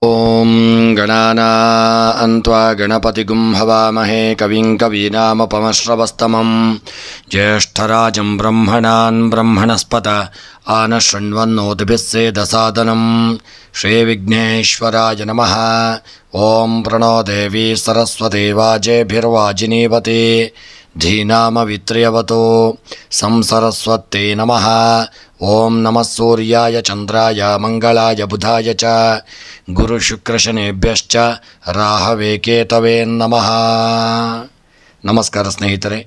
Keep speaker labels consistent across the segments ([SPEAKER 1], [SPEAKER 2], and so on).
[SPEAKER 1] ಓಂ ಗಣಾನಾನ್ತ್ವಾ ಗಣಪತಿಗುಂ ಹವಾಮಹೇ ಕವಿಂ ಕವೀನಾಮಪಮಶ್ರವಸ್ತಮಂ ಜ್ಯೇಷ್ಠರಾಜಂ ಬ್ರಹ್ಮಣಾನ್ ಬ್ರಹ್ಮಣಸ್ಪತ ಆನಶೃಣ್ವನ್ನೋತಿಭಿಸ್ಸೇದಸಾದನಂ ಶ್ರೀವಿಘ್ನೇಶ್ವರಾಯ ನಮಃ. ಓಂ ಪ್ರಣೋ ದೇವಿ ಸರಸ್ವತಿ ವಾಜೇಭಿರ್ವಾಜಿನೀವತಿ ಧೀನಾಮವಿತ್ರ್ಯವತೋ ಸಂಸರಸ್ವತ್ತೇ ನಮಃ. ಓಂ ನಮಃ ಸೂರ್ಯಾಯ ಚಂದ್ರಾಯ ಮಂಗಳಾಯ ಬುಧಾಯ ಚ ಗುರುಶುಕ್ರಶನೇಭ್ಯಶ್ಚ ರಾಹವೇ ಕೇತವೇ ನಮಃ. ನಮಸ್ಕಾರ ಸ್ನೇಹಿತರೆ,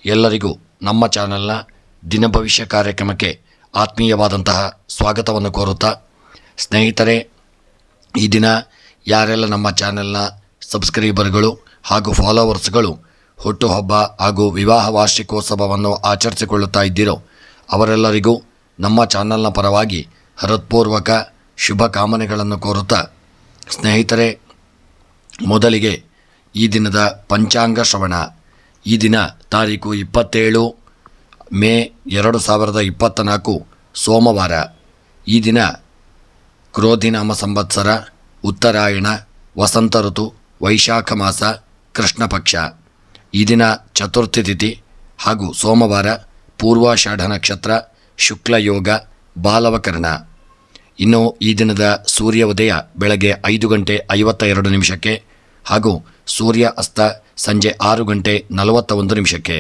[SPEAKER 1] ಎಲ್ಲರಿಗೂ ನಮ್ಮ ಚಾನೆಲ್ನ ದಿನ ಭವಿಷ್ಯ ಕಾರ್ಯಕ್ರಮಕ್ಕೆ ಆತ್ಮೀಯವಾದಂತಹ ಸ್ವಾಗತವನ್ನು ಕೋರುತ್ತಾ, ಸ್ನೇಹಿತರೆ, ಈ ದಿನ ಯಾರೆಲ್ಲ ನಮ್ಮ ಚಾನೆಲ್ನ ಸಬ್ಸ್ಕ್ರೈಬರ್ಗಳು ಹಾಗೂ ಫಾಲೋವರ್ಸ್ಗಳು ಹುಟ್ಟುಹಬ್ಬ ಹಾಗೂ ವಿವಾಹ ವಾರ್ಷಿಕೋತ್ಸವವನ್ನು ಆಚರಿಸಿಕೊಳ್ಳುತ್ತಾ ಇದ್ದೀರೋ ಅವರೆಲ್ಲರಿಗೂ ನಮ್ಮ ಚಾನಲ್ನ ಪರವಾಗಿ ಹೃತ್ಪೂರ್ವಕ ಶುಭ ಕಾಮನೆಗಳನ್ನು ಕೋರುತ್ತಾ, ಸ್ನೇಹಿತರೆ, ಮೊದಲಿಗೆ ಈ ದಿನದ ಪಂಚಾಂಗ ಶ್ರವಣ. ಈ ದಿನ ತಾರೀಕು 27 ಮೇ 2024 ಸೋಮವಾರ. ಈ ದಿನ ಕ್ರೋಧಿನಾಮ ಸಂವತ್ಸರ, ಉತ್ತರಾಯಣ, ವಸಂತ ಋತು, ವೈಶಾಖ ಮಾಸ, ಕೃಷ್ಣ ಪಕ್ಷ. ಈ ದಿನ ಚತುರ್ಥಿ ತಿಥಿ ಹಾಗೂ ಸೋಮವಾರ, ಪೂರ್ವಾಷಾಢ ನಕ್ಷತ್ರ, ಶುಕ್ಲಯೋಗ, ಬಾಲವಕರ್ಣ. ಇನ್ನು ಈ ದಿನದ ಸೂರ್ಯ ಉದಯ ಬೆಳಗ್ಗೆ 5:52 ಹಾಗೂ ಸೂರ್ಯ ಅಸ್ತ ಸಂಜೆ 6:41.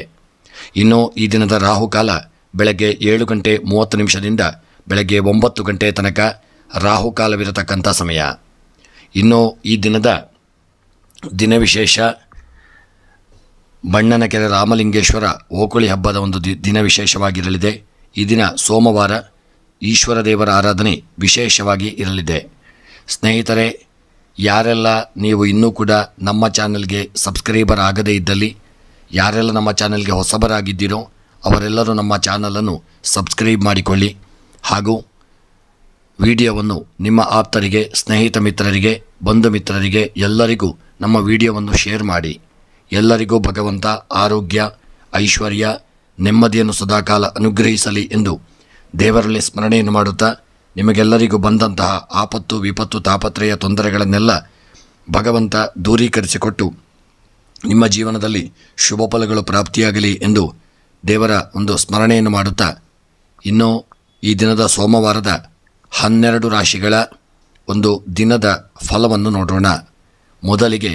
[SPEAKER 1] ಇನ್ನು ಈ ದಿನದ ರಾಹುಕಾಲ ಬೆಳಗ್ಗೆ 7:30 ಬೆಳಗ್ಗೆ 9 ತನಕ ರಾಹುಕಾಲವಿರತಕ್ಕಂಥ ಸಮಯ. ಇನ್ನು ಈ ದಿನದ ದಿನವಿಶೇಷ ಬಣ್ಣನಕೆರೆ ರಾಮಲಿಂಗೇಶ್ವರ ಓಕುಳಿ ಹಬ್ಬದ ಒಂದು ದಿನ ವಿಶೇಷವಾಗಿರಲಿದೆ. ಈ ದಿನ ಸೋಮವಾರ, ಈಶ್ವರ ದೇವರ ಆರಾಧನೆ ವಿಶೇಷವಾಗಿ ಇರಲಿದೆ. ಸ್ನೇಹಿತರೆ, ಯಾರೆಲ್ಲ ನೀವು ಇನ್ನೂ ಕೂಡ ನಮ್ಮ ಚಾನಲ್ಗೆ ಸಬ್ಸ್ಕ್ರೈಬರ್ ಆಗದೇ ಇದ್ದಲ್ಲಿ, ಯಾರೆಲ್ಲ ನಮ್ಮ ಚಾನಲ್ಗೆ ಹೊಸಬರಾಗಿದ್ದೀರೋ ಅವರೆಲ್ಲರೂ ನಮ್ಮ ಚಾನಲನ್ನು ಸಬ್ಸ್ಕ್ರೈಬ್ ಮಾಡಿಕೊಳ್ಳಿ ಹಾಗೂ ವಿಡಿಯೋವನ್ನು ನಿಮ್ಮ ಆಪ್ತರಿಗೆ, ಸ್ನೇಹಿತ ಮಿತ್ರರಿಗೆ, ಬಂಧು ಮಿತ್ರರಿಗೆ ಎಲ್ಲರಿಗೂ ನಮ್ಮ ವಿಡಿಯೋವನ್ನು ಶೇರ್ ಮಾಡಿ. ಎಲ್ಲರಿಗೂ ಭಗವಂತ ಆರೋಗ್ಯ, ಐಶ್ವರ್ಯ, ನೆಮ್ಮದಿಯನ್ನು ಸದಾಕಾಲ ಅನುಗ್ರಹಿಸಲಿ ಎಂದು ದೇವರಲ್ಲಿ ಸ್ಮರಣೆಯನ್ನು ಮಾಡುತ್ತಾ, ನಿಮಗೆಲ್ಲರಿಗೂ ಬಂದಂತಹ ಆಪತ್ತು, ವಿಪತ್ತು, ತಾಪತ್ರಯ, ತೊಂದರೆಗಳನ್ನೆಲ್ಲ ಭಗವಂತ ದೂರೀಕರಿಸಿಕೊಟ್ಟು ನಿಮ್ಮ ಜೀವನದಲ್ಲಿ ಶುಭ ಫಲಗಳು ಪ್ರಾಪ್ತಿಯಾಗಲಿ ಎಂದು ದೇವರ ಒಂದು ಸ್ಮರಣೆಯನ್ನು ಮಾಡುತ್ತಾ, ಇನ್ನು ಈ ದಿನದ ಸೋಮವಾರದ 12 ರಾಶಿಗಳ ಒಂದು ದಿನದ ಫಲವನ್ನು ನೋಡೋಣ. ಮೊದಲಿಗೆ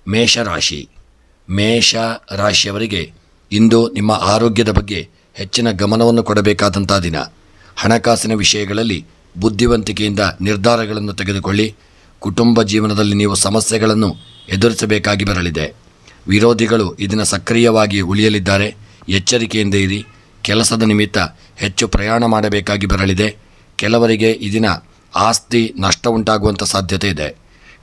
[SPEAKER 1] ಮೇಷರಾಶಿ. ಮೇಷ ರಾಶಿಯವರಿಗೆ ಇಂದು ನಿಮ್ಮ ಆರೋಗ್ಯದ ಬಗ್ಗೆ ಹೆಚ್ಚಿನ ಗಮನವನ್ನು ಕೊಡಬೇಕಾದಂಥ ದಿನ. ಹಣಕಾಸಿನ ವಿಷಯಗಳಲ್ಲಿ ಬುದ್ಧಿವಂತಿಕೆಯಿಂದ ನಿರ್ಧಾರಗಳನ್ನು ತೆಗೆದುಕೊಳ್ಳಿ. ಕುಟುಂಬ ಜೀವನದಲ್ಲಿ ನೀವು ಸಮಸ್ಯೆಗಳನ್ನು ಎದುರಿಸಬೇಕಾಗಿ ಬರಲಿದೆ. ವಿರೋಧಿಗಳು ಇದನ್ನು ಸಕ್ರಿಯವಾಗಿ ಉಳಿಯಲಿದ್ದಾರೆ. ಎಚ್ಚರಿಕೆಯಿಂದ ಇರಿ. ಕೆಲಸದ ನಿಮಿತ್ತ ಹೆಚ್ಚು ಪ್ರಯಾಣ ಮಾಡಬೇಕಾಗಿ ಬರಲಿದೆ. ಕೆಲವರಿಗೆ ಈ ದಿನ ಆಸ್ತಿ ನಷ್ಟ ಉಂಟಾಗುವಂಥ ಸಾಧ್ಯತೆ ಇದೆ.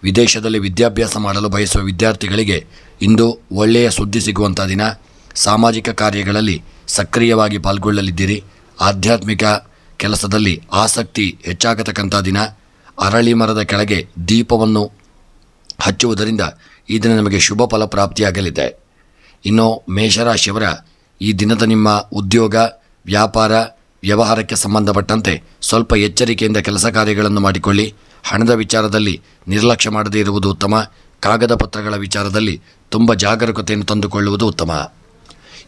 [SPEAKER 1] ವಿದೇಶದಲ್ಲಿ ವಿದ್ಯಾಭ್ಯಾಸ ಮಾಡಲು ಬಯಸುವ ವಿದ್ಯಾರ್ಥಿಗಳಿಗೆ ಇಂದು ಒಳ್ಳೆಯ ಸುದ್ದಿ ಸಿಗುವಂಥ ದಿನ. ಸಾಮಾಜಿಕ ಕಾರ್ಯಗಳಲ್ಲಿ ಸಕ್ರಿಯವಾಗಿ ಪಾಲ್ಗೊಳ್ಳಲಿದ್ದೀರಿ. ಆಧ್ಯಾತ್ಮಿಕ ಕೆಲಸದಲ್ಲಿ ಆಸಕ್ತಿ ಹೆಚ್ಚಾಗತಕ್ಕಂಥ ದಿನ. ಅರಳಿ ಮರದ ಕೆಳಗೆ ದೀಪವನ್ನು ಹಚ್ಚುವುದರಿಂದ ಈ ದಿನ ನಮಗೆ ಶುಭ ಫಲ ಪ್ರಾಪ್ತಿಯಾಗಲಿದೆ. ಇನ್ನು ಮೇಷರಾಶಿಯವರ ಈ ದಿನದ ನಿಮ್ಮ ಉದ್ಯೋಗ, ವ್ಯಾಪಾರ, ವ್ಯವಹಾರಕ್ಕೆ ಸಂಬಂಧಪಟ್ಟಂತೆ ಸ್ವಲ್ಪ ಎಚ್ಚರಿಕೆಯಿಂದ ಕೆಲಸ ಕಾರ್ಯಗಳನ್ನು ಮಾಡಿಕೊಳ್ಳಿ. ಹಣದ ವಿಚಾರದಲ್ಲಿ ನಿರ್ಲಕ್ಷ್ಯ ಮಾಡದೇ ಇರುವುದು ಉತ್ತಮ. ಕಾಗದ ಪತ್ರಗಳ ವಿಚಾರದಲ್ಲಿ ತುಂಬ ಜಾಗರೂಕತೆಯನ್ನು ತಂದುಕೊಳ್ಳುವುದು ಉತ್ತಮ.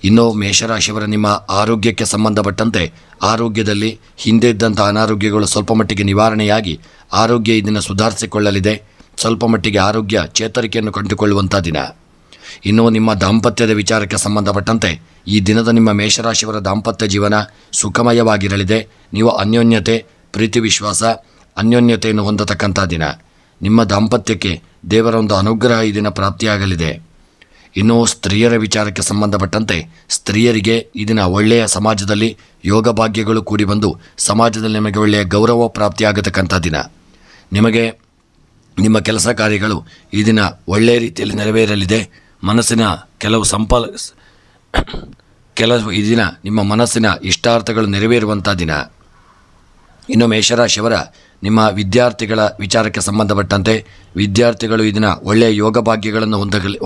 [SPEAKER 1] ಇನ್ನು ಮೇಷರಾಶಿಯವರ ನಿಮ್ಮ ಆರೋಗ್ಯಕ್ಕೆ ಸಂಬಂಧಪಟ್ಟಂತೆ ಆರೋಗ್ಯದಲ್ಲಿ ಹಿಂದೆ ಇದ್ದಂಥ ಅನಾರೋಗ್ಯಗಳು ಸ್ವಲ್ಪ ಮಟ್ಟಿಗೆ ನಿವಾರಣೆಯಾಗಿ ಆರೋಗ್ಯ ಇದನ್ನು ಸುಧಾರಿಸಿಕೊಳ್ಳಲಿದೆ. ಸ್ವಲ್ಪ ಮಟ್ಟಿಗೆ ಆರೋಗ್ಯ ಚೇತರಿಕೆಯನ್ನು ಕಂಡುಕೊಳ್ಳುವಂಥ ದಿನ. ಇನ್ನು ನಿಮ್ಮ ದಾಂಪತ್ಯದ ವಿಚಾರಕ್ಕೆ ಸಂಬಂಧಪಟ್ಟಂತೆ ಈ ದಿನದ ನಿಮ್ಮ ಮೇಷರಾಶಿಯವರ ದಾಂಪತ್ಯ ಜೀವನ ಸುಖಮಯವಾಗಿರಲಿದೆ. ನೀವು ಅನ್ಯೋನ್ಯತೆ, ಪ್ರೀತಿ, ವಿಶ್ವಾಸ, ಅನ್ಯೋನ್ಯತೆಯನ್ನು ಹೊಂದತಕ್ಕಂಥ ದಿನ. ನಿಮ್ಮ ದಾಂಪತ್ಯಕ್ಕೆ ದೇವರ ಒಂದು ಅನುಗ್ರಹ ಈ ದಿನ ಪ್ರಾಪ್ತಿಯಾಗಲಿದೆ. ಇನ್ನು ಸ್ತ್ರೀಯರ ವಿಚಾರಕ್ಕೆ ಸಂಬಂಧಪಟ್ಟಂತೆ ಸ್ತ್ರೀಯರಿಗೆ ಈ ದಿನ ಒಳ್ಳೆಯ ಸಮಾಜದಲ್ಲಿ ಯೋಗ ಭಾಗ್ಯಗಳು ಕೂಡಿ ಬಂದು ಸಮಾಜದಲ್ಲಿ ನಿಮಗೆ ಒಳ್ಳೆಯ ಗೌರವ ಪ್ರಾಪ್ತಿಯಾಗತಕ್ಕಂಥ ದಿನ. ನಿಮಗೆ ನಿಮ್ಮ ಕೆಲಸ ಕಾರ್ಯಗಳು ಈ ದಿನ ಒಳ್ಳೆಯ ರೀತಿಯಲ್ಲಿ ನೆರವೇರಲಿದೆ. ಮನಸ್ಸಿನ ಕೆಲವು ಈ ದಿನ ನಿಮ್ಮ ಮನಸ್ಸಿನ ಇಷ್ಟಾರ್ಥಗಳು ನೆರವೇರುವಂಥ ದಿನ. ಇನ್ನು ಮೇಷರಾಶಿಯವರ ನಿಮ್ಮ ವಿದ್ಯಾರ್ಥಿಗಳ ವಿಚಾರಕ್ಕೆ ಸಂಬಂಧಪಟ್ಟಂತೆ ವಿದ್ಯಾರ್ಥಿಗಳು ಈ ದಿನ ಒಳ್ಳೆಯ ಯೋಗ ಭಾಗ್ಯಗಳನ್ನು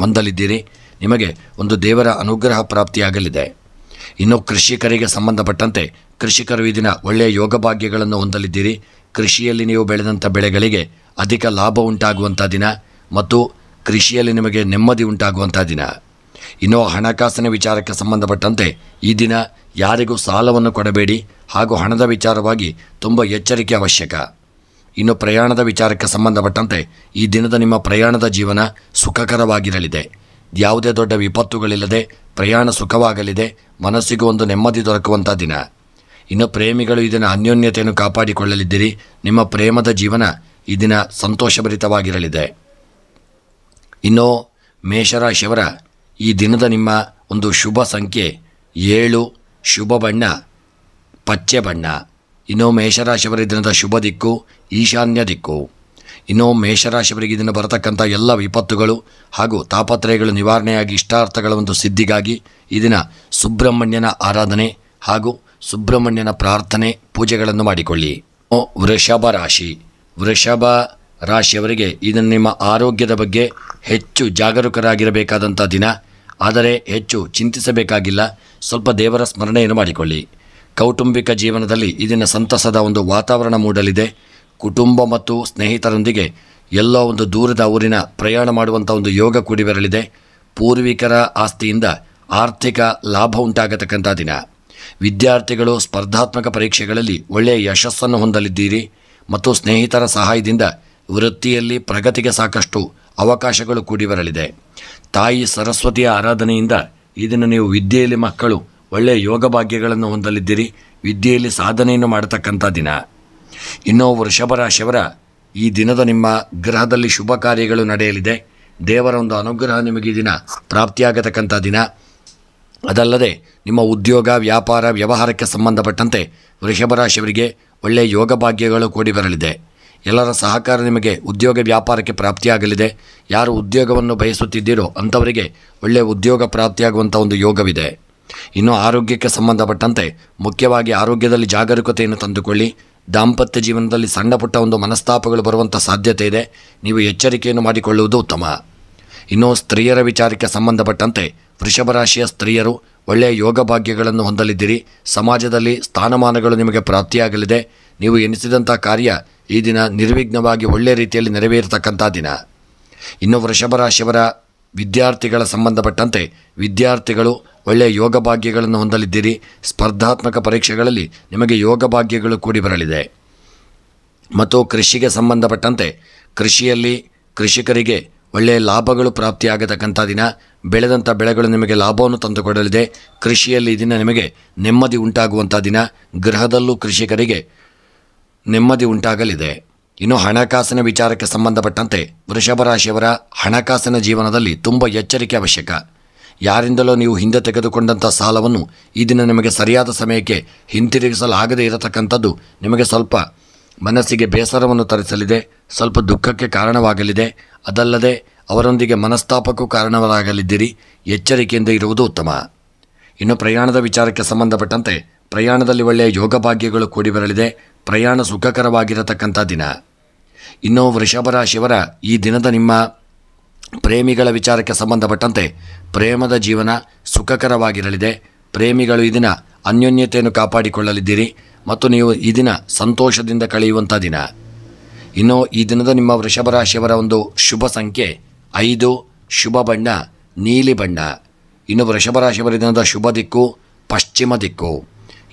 [SPEAKER 1] ಹೊಂದಲಿದ್ದೀರಿ. ನಿಮಗೆ ಒಂದು ದೇವರ ಅನುಗ್ರಹ ಪ್ರಾಪ್ತಿಯಾಗಲಿದೆ. ಇನ್ನು ಕೃಷಿಕರಿಗೆ ಸಂಬಂಧಪಟ್ಟಂತೆ ಕೃಷಿಕರು ಈ ದಿನ ಒಳ್ಳೆಯ ಯೋಗ ಭಾಗ್ಯಗಳನ್ನು ಹೊಂದಲಿದ್ದೀರಿ. ಕೃಷಿಯಲ್ಲಿ ನೀವು ಬೆಳೆದಂಥ ಬೆಳೆಗಳಿಗೆ ಅಧಿಕ ಲಾಭ ಉಂಟಾಗುವಂಥ ದಿನ ಮತ್ತು ಕೃಷಿಯಲ್ಲಿ ನಿಮಗೆ ನೆಮ್ಮದಿ ಉಂಟಾಗುವಂಥ ದಿನ. ಇನ್ನು ಹಣಕಾಸಿನ ವಿಚಾರಕ್ಕೆ ಸಂಬಂಧಪಟ್ಟಂತೆ ಈ ದಿನ ಯಾರಿಗೂ ಸಾಲವನ್ನು ಕೊಡಬೇಡಿ ಹಾಗೂ ಹಣದ ವಿಚಾರವಾಗಿ ತುಂಬ ಎಚ್ಚರಿಕೆ ಅವಶ್ಯಕ. ಇನ್ನು ಪ್ರಯಾಣದ ವಿಚಾರಕ್ಕೆ ಸಂಬಂಧಪಟ್ಟಂತೆ ಈ ದಿನದ ನಿಮ್ಮ ಪ್ರಯಾಣದ ಜೀವನ ಸುಖಕರವಾಗಿರಲಿದೆ. ಯಾವುದೇ ದೊಡ್ಡ ವಿಪತ್ತುಗಳಿಲ್ಲದೆ ಪ್ರಯಾಣ ಸುಖವಾಗಲಿದೆ. ಮನಸ್ಸಿಗೂ ಒಂದು ನೆಮ್ಮದಿ ದೊರಕುವಂಥ ದಿನ. ಇನ್ನು ಪ್ರೇಮಿಗಳು ಈ ದಿನ ಅನ್ಯೋನ್ಯತೆಯನ್ನು ಕಾಪಾಡಿಕೊಳ್ಳಲಿದ್ದೀರಿ. ನಿಮ್ಮ ಪ್ರೇಮದ ಜೀವನ ಈ ದಿನ ಸಂತೋಷಭರಿತವಾಗಿರಲಿದೆ. ಇನ್ನು ಮೇಷರಾಶಿಯವರ ಈ ದಿನದ ನಿಮ್ಮ ಒಂದು ಶುಭ ಸಂಖ್ಯೆ 7, ಶುಭ ಬಣ್ಣ ಪಚ್ಚೆ ಬಣ್ಣ. ಇನ್ನು ಮೇಷರಾಶಿಯವರ ದಿನದ ಶುಭ ದಿಕ್ಕು ಈಶಾನ್ಯ ದಿಕ್ಕು. ಇನ್ನು ಮೇಷರಾಶಿಯವರಿಗೆ ದಿನ ಬರತಕ್ಕಂಥ ಎಲ್ಲ ವಿಪತ್ತುಗಳು ಹಾಗೂ ತಾಪತ್ರಯಗಳು ನಿವಾರಣೆಯಾಗಿ ಇಷ್ಟಾರ್ಥಗಳ ಒಂದು ಸಿದ್ಧಿಗಾಗಿ ಈ ದಿನ ಸುಬ್ರಹ್ಮಣ್ಯನ ಆರಾಧನೆ ಹಾಗೂ ಸುಬ್ರಹ್ಮಣ್ಯನ ಪ್ರಾರ್ಥನೆ ಪೂಜೆಗಳನ್ನು ಮಾಡಿಕೊಳ್ಳಿ. ವೃಷಭ ರಾಶಿ. ವೃಷಭ ರಾಶಿಯವರಿಗೆ ಇದನ್ನು ನಿಮ್ಮ ಆರೋಗ್ಯದ ಬಗ್ಗೆ ಹೆಚ್ಚು ಜಾಗರೂಕರಾಗಿರಬೇಕಾದಂಥ ದಿನ. ಆದರೆ ಹೆಚ್ಚು ಚಿಂತಿಸಬೇಕಾಗಿಲ್ಲ. ಸ್ವಲ್ಪ ದೇವರ ಸ್ಮರಣೆಯನ್ನು ಮಾಡಿಕೊಳ್ಳಿ. ಕೌಟುಂಬಿಕ ಜೀವನದಲ್ಲಿ ಇದನ್ನು ಸಂತಸದ ಒಂದು ವಾತಾವರಣ ಮೂಡಲಿದೆ. ಕುಟುಂಬ ಮತ್ತು ಸ್ನೇಹಿತರೊಂದಿಗೆ ಎಲ್ಲೋ ಒಂದು ದೂರದ ಊರಿನ ಪ್ರಯಾಣ ಮಾಡುವಂಥ ಒಂದು ಯೋಗ ಕೂಡಿ ಬರಲಿದೆ. ಪೂರ್ವಿಕರ ಆಸ್ತಿಯಿಂದ ಆರ್ಥಿಕ ಲಾಭ ಉಂಟಾಗತಕ್ಕಂಥ ದಿನ. ವಿದ್ಯಾರ್ಥಿಗಳು ಸ್ಪರ್ಧಾತ್ಮಕ ಪರೀಕ್ಷೆಗಳಲ್ಲಿ ಒಳ್ಳೆಯ ಯಶಸ್ಸನ್ನು ಹೊಂದಲಿದ್ದೀರಿ ಮತ್ತು ಸ್ನೇಹಿತರ ಸಹಾಯದಿಂದ ವೃತ್ತಿಯಲ್ಲಿ ಪ್ರಗತಿಗೆ ಸಾಕಷ್ಟು ಅವಕಾಶಗಳು ಕೂಡಿ ಬರಲಿದೆ. ತಾಯಿ ಸರಸ್ವತಿಯ ಆರಾಧನೆಯಿಂದ ಇದನ್ನು ನೀವು ವಿದ್ಯೆಯಲ್ಲಿ ಮಕ್ಕಳು ಒಳ್ಳೆಯ ಯೋಗ ಭಾಗ್ಯಗಳನ್ನು ಹೊಂದಲಿದ್ದೀರಿ. ವಿದ್ಯೆಯಲ್ಲಿ ಸಾಧನೆಯನ್ನು ಮಾಡತಕ್ಕಂಥ ದಿನ. ಇನ್ನು ವೃಷಭ ರಾಶಿಯವರ ಈ ದಿನದ ನಿಮ್ಮ ಗ್ರಹದಲ್ಲಿ ಶುಭ ಕಾರ್ಯಗಳು ನಡೆಯಲಿದೆ. ದೇವರ ಒಂದು ಅನುಗ್ರಹ ನಿಮಗೆ ಈ ದಿನ ಪ್ರಾಪ್ತಿಯಾಗತಕ್ಕಂಥ ದಿನ. ಅದಲ್ಲದೆ ನಿಮ್ಮ ಉದ್ಯೋಗ ವ್ಯಾಪಾರ ವ್ಯವಹಾರಕ್ಕೆ ಸಂಬಂಧಪಟ್ಟಂತೆ ವೃಷಭ ರಾಶಿಯವರಿಗೆ ಒಳ್ಳೆಯ ಯೋಗ ಭಾಗ್ಯಗಳು ಕೂಡಿ ಬರಲಿದೆ. ಎಲ್ಲರ ಸಹಕಾರ ನಿಮಗೆ ಉದ್ಯೋಗ ವ್ಯಾಪಾರಕ್ಕೆ ಪ್ರಾಪ್ತಿಯಾಗಲಿದೆ. ಯಾರು ಉದ್ಯೋಗವನ್ನು ಬಯಸುತ್ತಿದ್ದೀರೋ ಅಂಥವರಿಗೆ ಒಳ್ಳೆಯ ಉದ್ಯೋಗ ಪ್ರಾಪ್ತಿಯಾಗುವಂಥ ಒಂದು ಯೋಗವಿದೆ. ಇನ್ನು ಆರೋಗ್ಯಕ್ಕೆ ಸಂಬಂಧಪಟ್ಟಂತೆ ಮುಖ್ಯವಾಗಿ ಆರೋಗ್ಯದಲ್ಲಿ ಜಾಗರೂಕತೆಯನ್ನು ತಂದುಕೊಳ್ಳಿ. ದಾಂಪತ್ಯ ಜೀವನದಲ್ಲಿ ಸಣ್ಣ ಪುಟ್ಟ ಒಂದು ಮನಸ್ತಾಪಗಳು ಬರುವಂಥ ಸಾಧ್ಯತೆ ಇದೆ. ನೀವು ಎಚ್ಚರಿಕೆಯನ್ನು ಮಾಡಿಕೊಳ್ಳುವುದು ಉತ್ತಮ. ಇನ್ನು ಸ್ತ್ರೀಯರ ವಿಚಾರಕ್ಕೆ ಸಂಬಂಧಪಟ್ಟಂತೆ ವೃಷಭ ರಾಶಿಯ ಸ್ತ್ರೀಯರು ಒಳ್ಳೆಯ ಯೋಗ ಭಾಗ್ಯಗಳನ್ನು ಹೊಂದಲಿದ್ದೀರಿ. ಸಮಾಜದಲ್ಲಿ ಸ್ಥಾನಮಾನಗಳು ನಿಮಗೆ ಪ್ರಾಪ್ತಿಯಾಗಲಿದೆ. ನೀವು ಎನಿಸಿದಂಥ ಕಾರ್ಯ ಈ ದಿನ ನಿರ್ವಿಘ್ನವಾಗಿ ಒಳ್ಳೆಯ ರೀತಿಯಲ್ಲಿ ನೆರವೇರತಕ್ಕಂಥ ದಿನ. ಇನ್ನು ವೃಷಭ ರಾಶಿಯವರ ವಿದ್ಯಾರ್ಥಿಗಳ ಸಂಬಂಧಪಟ್ಟಂತೆ ವಿದ್ಯಾರ್ಥಿಗಳು ಒಳ್ಳೆಯ ಯೋಗ ಭಾಗ್ಯಗಳನ್ನು ಹೊಂದಲಿದ್ದೀರಿ. ಸ್ಪರ್ಧಾತ್ಮಕ ಪರೀಕ್ಷೆಗಳಲ್ಲಿ ನಿಮಗೆ ಯೋಗ ಭಾಗ್ಯಗಳು ಕೂಡಿ ಬರಲಿದೆ. ಮತ್ತು ಕೃಷಿಗೆ ಸಂಬಂಧಪಟ್ಟಂತೆ ಕೃಷಿಯಲ್ಲಿ ಕೃಷಿಕರಿಗೆ ಒಳ್ಳೆಯ ಲಾಭಗಳು ಪ್ರಾಪ್ತಿಯಾಗತಕ್ಕಂಥ ದಿನ. ಬೆಳೆದಂಥ ಬೆಳೆಗಳು ನಿಮಗೆ ಲಾಭವನ್ನು ತಂದುಕೊಡಲಿದೆ. ಕೃಷಿಯಲ್ಲಿ ಈ ದಿನ ನಿಮಗೆ ನೆಮ್ಮದಿ ಉಂಟಾಗುವಂಥ ದಿನ. ಗೃಹದಲ್ಲೂ ಕೃಷಿಕರಿಗೆ ನೆಮ್ಮದಿ ಉಂಟಾಗಲಿದೆ. ಇನ್ನು ಹಣಕಾಸಿನ ವಿಚಾರಕ್ಕೆ ಸಂಬಂಧಪಟ್ಟಂತೆ ವೃಷಭ ರಾಶಿಯವರ ಹಣಕಾಸಿನ ಜೀವನದಲ್ಲಿ ತುಂಬ ಎಚ್ಚರಿಕೆ ಅವಶ್ಯಕ. ಯಾರಿಂದಲೋ ನೀವು ಹಿಂದೆ ತೆಗೆದುಕೊಂಡಂಥ ಸಾಲವನ್ನು ಈ ದಿನ ನಿಮಗೆ ಸರಿಯಾದ ಸಮಯಕ್ಕೆ ಹಿಂತಿರುಗಿಸಲಾಗದೇ ಇರತಕ್ಕಂಥದ್ದು ನಿಮಗೆ ಸ್ವಲ್ಪ ಮನಸ್ಸಿಗೆ ಬೇಸರವನ್ನು ತರಿಸಲಿದೆ. ಸ್ವಲ್ಪ ದುಃಖಕ್ಕೆ ಕಾರಣವಾಗಲಿದೆ. ಅದಲ್ಲದೆ ಅವರೊಂದಿಗೆ ಮನಸ್ತಾಪಕ್ಕೂ ಕಾರಣವಾಗಲಿದ್ದೀರಿ. ಎಚ್ಚರಿಕೆಯಿಂದ ಇರುವುದು ಉತ್ತಮ. ಇನ್ನು ಪ್ರಯಾಣದ ವಿಚಾರಕ್ಕೆ ಸಂಬಂಧಪಟ್ಟಂತೆ ಪ್ರಯಾಣದಲ್ಲಿ ಒಳ್ಳೆಯ ಯೋಗ ಭಾಗ್ಯಗಳು ಕೂಡಿ ಬರಲಿದೆ. ಪ್ರಯಾಣ ಸುಖಕರವಾಗಿರತಕ್ಕಂಥ ದಿನ. ಇನ್ನು ವೃಷಭ ರಾಶಿಯವರ ಈ ದಿನದ ನಿಮ್ಮ ಪ್ರೇಮಿಗಳ ವಿಚಾರಕ್ಕೆ ಸಂಬಂಧಪಟ್ಟಂತೆ ಪ್ರೇಮದ ಜೀವನ ಸುಖಕರವಾಗಿರಲಿದೆ. ಪ್ರೇಮಿಗಳು ಈ ದಿನ ಅನ್ಯೋನ್ಯತೆಯನ್ನು ಕಾಪಾಡಿಕೊಳ್ಳಲಿದ್ದೀರಿ ಮತ್ತು ನೀವು ಈ ದಿನ ಸಂತೋಷದಿಂದ ಕಳೆಯುವಂಥ ದಿನ. ಇನ್ನು ಈ ದಿನದ ನಿಮ್ಮ ವೃಷಭ ರಾಶಿಯವರ ಒಂದು ಶುಭ ಸಂಖ್ಯೆ 5, ಶುಭ ಬಣ್ಣ ನೀಲಿ ಬಣ್ಣ. ಇನ್ನು ವೃಷಭ ರಾಶಿಯವರ ದಿನದ ಶುಭ ದಿಕ್ಕು ಪಶ್ಚಿಮ ದಿಕ್ಕು.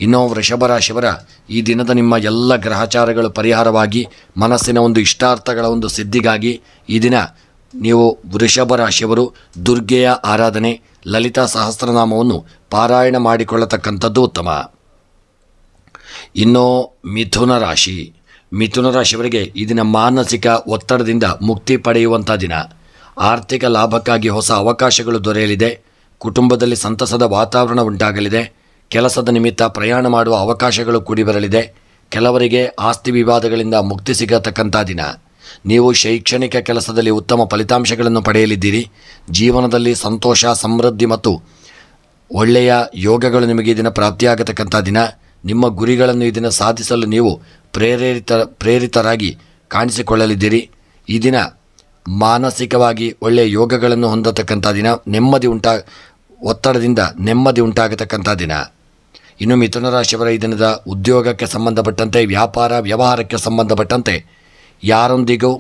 [SPEAKER 1] ಇನ್ನು ವೃಷಭ ರಾಶಿಯವರ ಈ ದಿನದ ನಿಮ್ಮ ಎಲ್ಲ ಗ್ರಹಚಾರಗಳು ಪರಿಹಾರವಾಗಿ ಮನಸ್ಸಿನ ಒಂದು ಇಷ್ಟಾರ್ಥಗಳ ಒಂದು ಸಿದ್ಧಿಗಾಗಿ ಈ ದಿನ ನೀವು ವೃಷಭ ರಾಶಿಯವರು ದುರ್ಗೆಯ ಆರಾಧನೆ ಲಲಿತಾ ಸಹಸ್ರನಾಮವನ್ನು ಪಾರಾಯಣ ಮಾಡಿಕೊಳ್ಳತಕ್ಕಂಥದ್ದು ಉತ್ತಮ. ಇನ್ನು ಮಿಥುನ ರಾಶಿ. ಮಿಥುನ ರಾಶಿಯವರಿಗೆ ಈ ದಿನ ಮಾನಸಿಕ ಒತ್ತಡದಿಂದ ಮುಕ್ತಿ ಪಡೆಯುವಂಥ ದಿನ. ಆರ್ಥಿಕ ಲಾಭಕ್ಕಾಗಿ ಹೊಸ ಅವಕಾಶಗಳು ದೊರೆಯಲಿದೆ. ಕುಟುಂಬದಲ್ಲಿ ಸಂತಸದ ವಾತಾವರಣ ಉಂಟಾಗಲಿದೆ. ಕೆಲಸದ ನಿಮಿತ್ತ ಪ್ರಯಾಣ ಮಾಡುವ ಅವಕಾಶಗಳು ಕೂಡಿ ಬರಲಿದೆ. ಕೆಲವರಿಗೆ ಆಸ್ತಿ ವಿವಾದಗಳಿಂದ ಮುಕ್ತಿ ಸಿಗತಕ್ಕಂಥ ದಿನ. ನೀವು ಶೈಕ್ಷಣಿಕ ಕೆಲಸದಲ್ಲಿ ಉತ್ತಮ ಫಲಿತಾಂಶಗಳನ್ನು ಪಡೆಯಲಿದ್ದೀರಿ. ಜೀವನದಲ್ಲಿ ಸಂತೋಷ ಸಮೃದ್ಧಿ ಮತ್ತು ಒಳ್ಳೆಯ ಯೋಗಗಳು ನಿಮಗೆ ಈ ದಿನ ಪ್ರಾಪ್ತಿಯಾಗತಕ್ಕಂಥ ದಿನ. ನಿಮ್ಮ ಗುರಿಗಳನ್ನು ಈ ದಿನ ಸಾಧಿಸಲು ನೀವು ಪ್ರೇರಿತರಾಗಿ ಕಾಣಿಸಿಕೊಳ್ಳಲಿದ್ದೀರಿ. ಈ ದಿನ ಮಾನಸಿಕವಾಗಿ ಒಳ್ಳೆಯ ಯೋಗಗಳನ್ನು ಹೊಂದತಕ್ಕಂಥ ದಿನ. ಒತ್ತಡದಿಂದ ನೆಮ್ಮದಿ ಉಂಟಾಗತಕ್ಕಂಥ ದಿನ. ಇನ್ನು ಮಿಥುನ ರಾಶಿಯವರ ಈ ದಿನದ ಉದ್ಯೋಗಕ್ಕೆ ಸಂಬಂಧಪಟ್ಟಂತೆ ವ್ಯಾಪಾರ ವ್ಯವಹಾರಕ್ಕೆ ಸಂಬಂಧಪಟ್ಟಂತೆ ಯಾರೊಂದಿಗೂ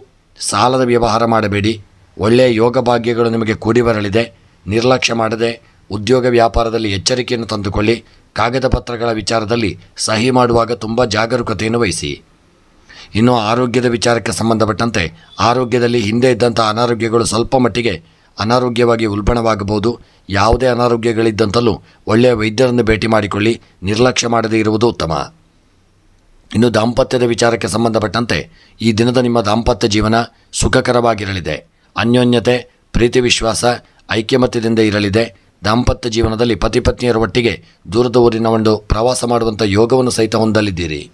[SPEAKER 1] ಸಾಲದ ವ್ಯವಹಾರ ಮಾಡಬೇಡಿ. ಒಳ್ಳೆಯ ಯೋಗ ಭಾಗ್ಯಗಳು ನಿಮಗೆ ಕೂಡಿ ಬರಲಿದೆ. ನಿರ್ಲಕ್ಷ್ಯ ಮಾಡದೆ ಉದ್ಯೋಗ ವ್ಯಾಪಾರದಲ್ಲಿ ಎಚ್ಚರಿಕೆಯನ್ನು ತಂದುಕೊಳ್ಳಿ. ಕಾಗದ ಪತ್ರಗಳ ವಿಚಾರದಲ್ಲಿ ಸಹಿ ಮಾಡುವಾಗ ತುಂಬ ಜಾಗರೂಕತೆಯನ್ನು ವಹಿಸಿ. ಇನ್ನು ಆರೋಗ್ಯದ ವಿಚಾರಕ್ಕೆ ಸಂಬಂಧಪಟ್ಟಂತೆ ಆರೋಗ್ಯದಲ್ಲಿ ಹಿಂದೆ ಇದ್ದಂಥ ಅನಾರೋಗ್ಯಗಳು ಸ್ವಲ್ಪ ಮಟ್ಟಿಗೆ ಅನಾರೋಗ್ಯವಾಗಿ ಉಲ್ಬಣವಾಗಬಹುದು. ಯಾವುದೇ ಅನಾರೋಗ್ಯಗಳಿದ್ದಂತಲೂ ಒಳ್ಳೆಯ ವೈದ್ಯರನ್ನು ಭೇಟಿ ಮಾಡಿಕೊಳ್ಳಿ. ನಿರ್ಲಕ್ಷ್ಯ ಮಾಡದೇ ಇರುವುದು ಉತ್ತಮ. ಇನ್ನು ದಾಂಪತ್ಯದ ವಿಚಾರಕ್ಕೆ ಸಂಬಂಧಪಟ್ಟಂತೆ ಈ ದಿನದ ನಿಮ್ಮ ದಾಂಪತ್ಯ ಜೀವನ ಸುಖಕರವಾಗಿರಲಿದೆ. ಅನ್ಯೋನ್ಯತೆ, ಪ್ರೀತಿ, ವಿಶ್ವಾಸ, ಐಕ್ಯಮತ್ಯದಿಂದ ಇರಲಿದೆ. ದಾಂಪತ್ಯ ಜೀವನದಲ್ಲಿ ಪತಿ ಪತ್ನಿಯರ ಒಟ್ಟಿಗೆ ದೂರದ ಊರಿನ ಒಂದು ಪ್ರವಾಸ ಮಾಡುವಂಥ ಯೋಗವನ್ನು ಸಹಿತ ಹೊಂದಲಿದ್ದೀರಿ.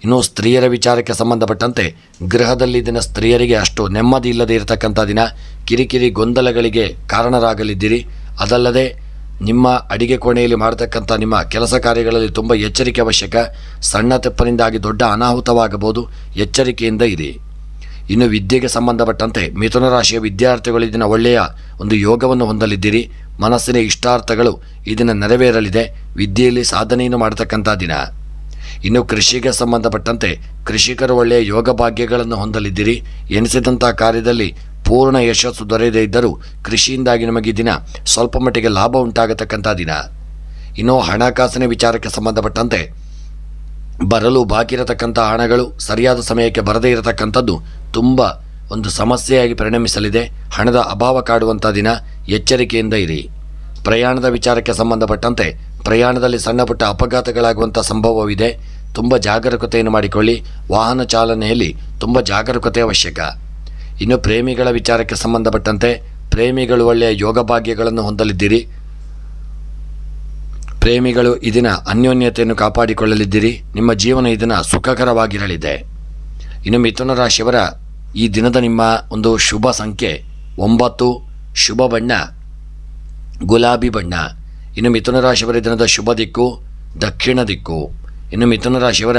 [SPEAKER 1] ಇನ್ನು ಸ್ತ್ರೀಯರ ವಿಚಾರಕ್ಕೆ ಸಂಬಂಧಪಟ್ಟಂತೆ ಗೃಹದಲ್ಲಿ ದಿನ ಸ್ತ್ರೀಯರಿಗೆ ಅಷ್ಟು ನೆಮ್ಮದಿ ಇಲ್ಲದೆ ಇರತಕ್ಕಂಥ ದಿನ. ಕಿರಿಕಿರಿ ಗೊಂದಲಗಳಿಗೆ ಕಾರಣರಾಗಲಿದ್ದೀರಿ. ಅದಲ್ಲದೆ ನಿಮ್ಮ ಅಡಿಗೆ ಕೋಣೆಯಲ್ಲಿ ಮಾಡತಕ್ಕಂಥ ನಿಮ್ಮ ಕೆಲಸ ಕಾರ್ಯಗಳಲ್ಲಿ ತುಂಬ ಎಚ್ಚರಿಕೆ ಅವಶ್ಯಕ. ಸಣ್ಣ ತೆಪ್ಪನಿಂದಾಗಿ ದೊಡ್ಡ ಅನಾಹುತವಾಗಬಹುದು. ಎಚ್ಚರಿಕೆಯಿಂದ ಇರಿ. ಇನ್ನು ವಿದ್ಯೆಗೆ ಸಂಬಂಧಪಟ್ಟಂತೆ ಮಿಥುನ ರಾಶಿಯ ವಿದ್ಯಾರ್ಥಿಗಳು ಇದನ್ನು ಒಳ್ಳೆಯ ಒಂದು ಯೋಗವನ್ನು ಹೊಂದಲಿದ್ದೀರಿ. ಮನಸ್ಸಿನ ಇಷ್ಟಾರ್ಥಗಳು ಇದನ್ನು ನೆರವೇರಲಿದೆ. ವಿದ್ಯೆಯಲ್ಲಿ ಸಾಧನೆಯನ್ನು ಮಾಡತಕ್ಕಂಥ ದಿನ. ಇನ್ನು ಕೃಷಿಗೆ ಸಂಬಂಧಪಟ್ಟಂತೆ ಕೃಷಿಕರು ಒಳ್ಳೆಯ ಯೋಗ ಭಾಗ್ಯಗಳನ್ನು ಹೊಂದಲಿದ್ದೀರಿ. ಎನಿಸಿದಂಥ ಕಾರ್ಯದಲ್ಲಿ ಪೂರ್ಣ ಯಶಸ್ಸು ದೊರೆಯದೇ ಇದ್ದರೂ ಕೃಷಿಯಿಂದಾಗಿ ನಮಗೆ ಈ ದಿನ ಸ್ವಲ್ಪ ಮಟ್ಟಿಗೆ ಲಾಭ ಉಂಟಾಗತಕ್ಕಂಥ ದಿನ. ಇನ್ನು ಹಣಕಾಸಿನ ವಿಚಾರಕ್ಕೆ ಸಂಬಂಧಪಟ್ಟಂತೆ ಬರಲು ಬಾಕಿ ಇರತಕ್ಕಂಥ ಹಣಗಳು ಸರಿಯಾದ ಸಮಯಕ್ಕೆ ಬರದೇ ಇರತಕ್ಕಂಥದ್ದು ತುಂಬ ಒಂದು ಸಮಸ್ಯೆಯಾಗಿ ಪರಿಣಮಿಸಲಿದೆ. ಹಣದ ಅಭಾವ ಕಾಡುವಂಥ ದಿನ. ಎಚ್ಚರಿಕೆಯಿಂದ ಇರಿ. ಪ್ರಯಾಣದ ವಿಚಾರಕ್ಕೆ ಸಂಬಂಧಪಟ್ಟಂತೆ ಪ್ರಯಾಣದಲ್ಲಿ ಸಣ್ಣ ಪುಟ್ಟ ಅಪಘಾತಗಳಾಗುವಂಥ ಸಂಭವವಿದೆ. ತುಂಬ ಜಾಗರೂಕತೆಯನ್ನು ಮಾಡಿಕೊಳ್ಳಿ. ವಾಹನ ಚಾಲನೆಯಲ್ಲಿ ತುಂಬ ಜಾಗರೂಕತೆ ಅವಶ್ಯಕ. ಇನ್ನು ಪ್ರೇಮಿಗಳ ವಿಚಾರಕ್ಕೆ ಸಂಬಂಧಪಟ್ಟಂತೆ ಪ್ರೇಮಿಗಳು ಒಳ್ಳೆಯ ಯೋಗ ಭಾಗ್ಯಗಳನ್ನು ಹೊಂದಲಿದ್ದೀರಿ. ಪ್ರೇಮಿಗಳು ಈ ದಿನ ಅನ್ಯೋನ್ಯತೆಯನ್ನು ಕಾಪಾಡಿಕೊಳ್ಳಲಿದ್ದೀರಿ. ನಿಮ್ಮ ಜೀವನ ಈ ದಿನ ಸುಖಕರವಾಗಿರಲಿದೆ. ಇನ್ನು ಮಿಥುನ ರಾಶಿಯವರ ಈ ದಿನದ ನಿಮ್ಮ ಒಂದು ಶುಭ ಸಂಖ್ಯೆ 9, ಶುಭ ಬಣ್ಣ ಗುಲಾಬಿ ಬಣ್ಣ. ಇನ್ನು ಮಿಥುನ ರಾಶಿಯವರ ದಿನದ ಶುಭ ದಿಕ್ಕು ದಕ್ಷಿಣ ದಿಕ್ಕು. ಇನ್ನು ಮಿಥುನ ರಾಶಿಯವರ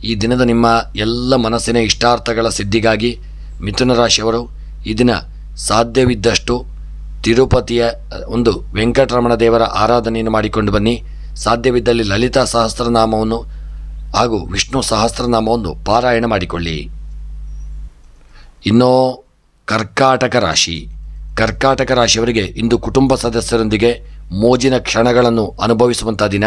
[SPEAKER 1] ಈ ದಿನದ ನಿಮ್ಮ ಎಲ್ಲ ಮನಸ್ಸಿನ ಇಷ್ಟಾರ್ಥಗಳ ಸಿದ್ಧಿಗಾಗಿ ಮಿಥುನ ರಾಶಿಯವರು ಈ ದಿನ ಸಾಧ್ಯವಿದ್ದಷ್ಟು ತಿರುಪತಿಯ ಒಂದು ವೆಂಕಟರಮಣ ದೇವರ ಆರಾಧನೆಯನ್ನು ಮಾಡಿಕೊಂಡು ಬನ್ನಿ. ಸಾಧ್ಯವಿದ್ದಲ್ಲಿ ಲಲಿತಾ ಸಹಸ್ರನಾಮವನ್ನು ಹಾಗೂ ವಿಷ್ಣು ಸಹಸ್ರನಾಮವನ್ನು ಪಾರಾಯಣ ಮಾಡಿಕೊಳ್ಳಿ. ಇನ್ನು ಕರ್ಕಾಟಕ ರಾಶಿಯವರಿಗೆ ಇಂದು ಕುಟುಂಬ ಸದಸ್ಯರೊಂದಿಗೆ ಮೋಜಿನ ಕ್ಷಣಗಳನ್ನು ಅನುಭವಿಸುವಂಥ ದಿನ.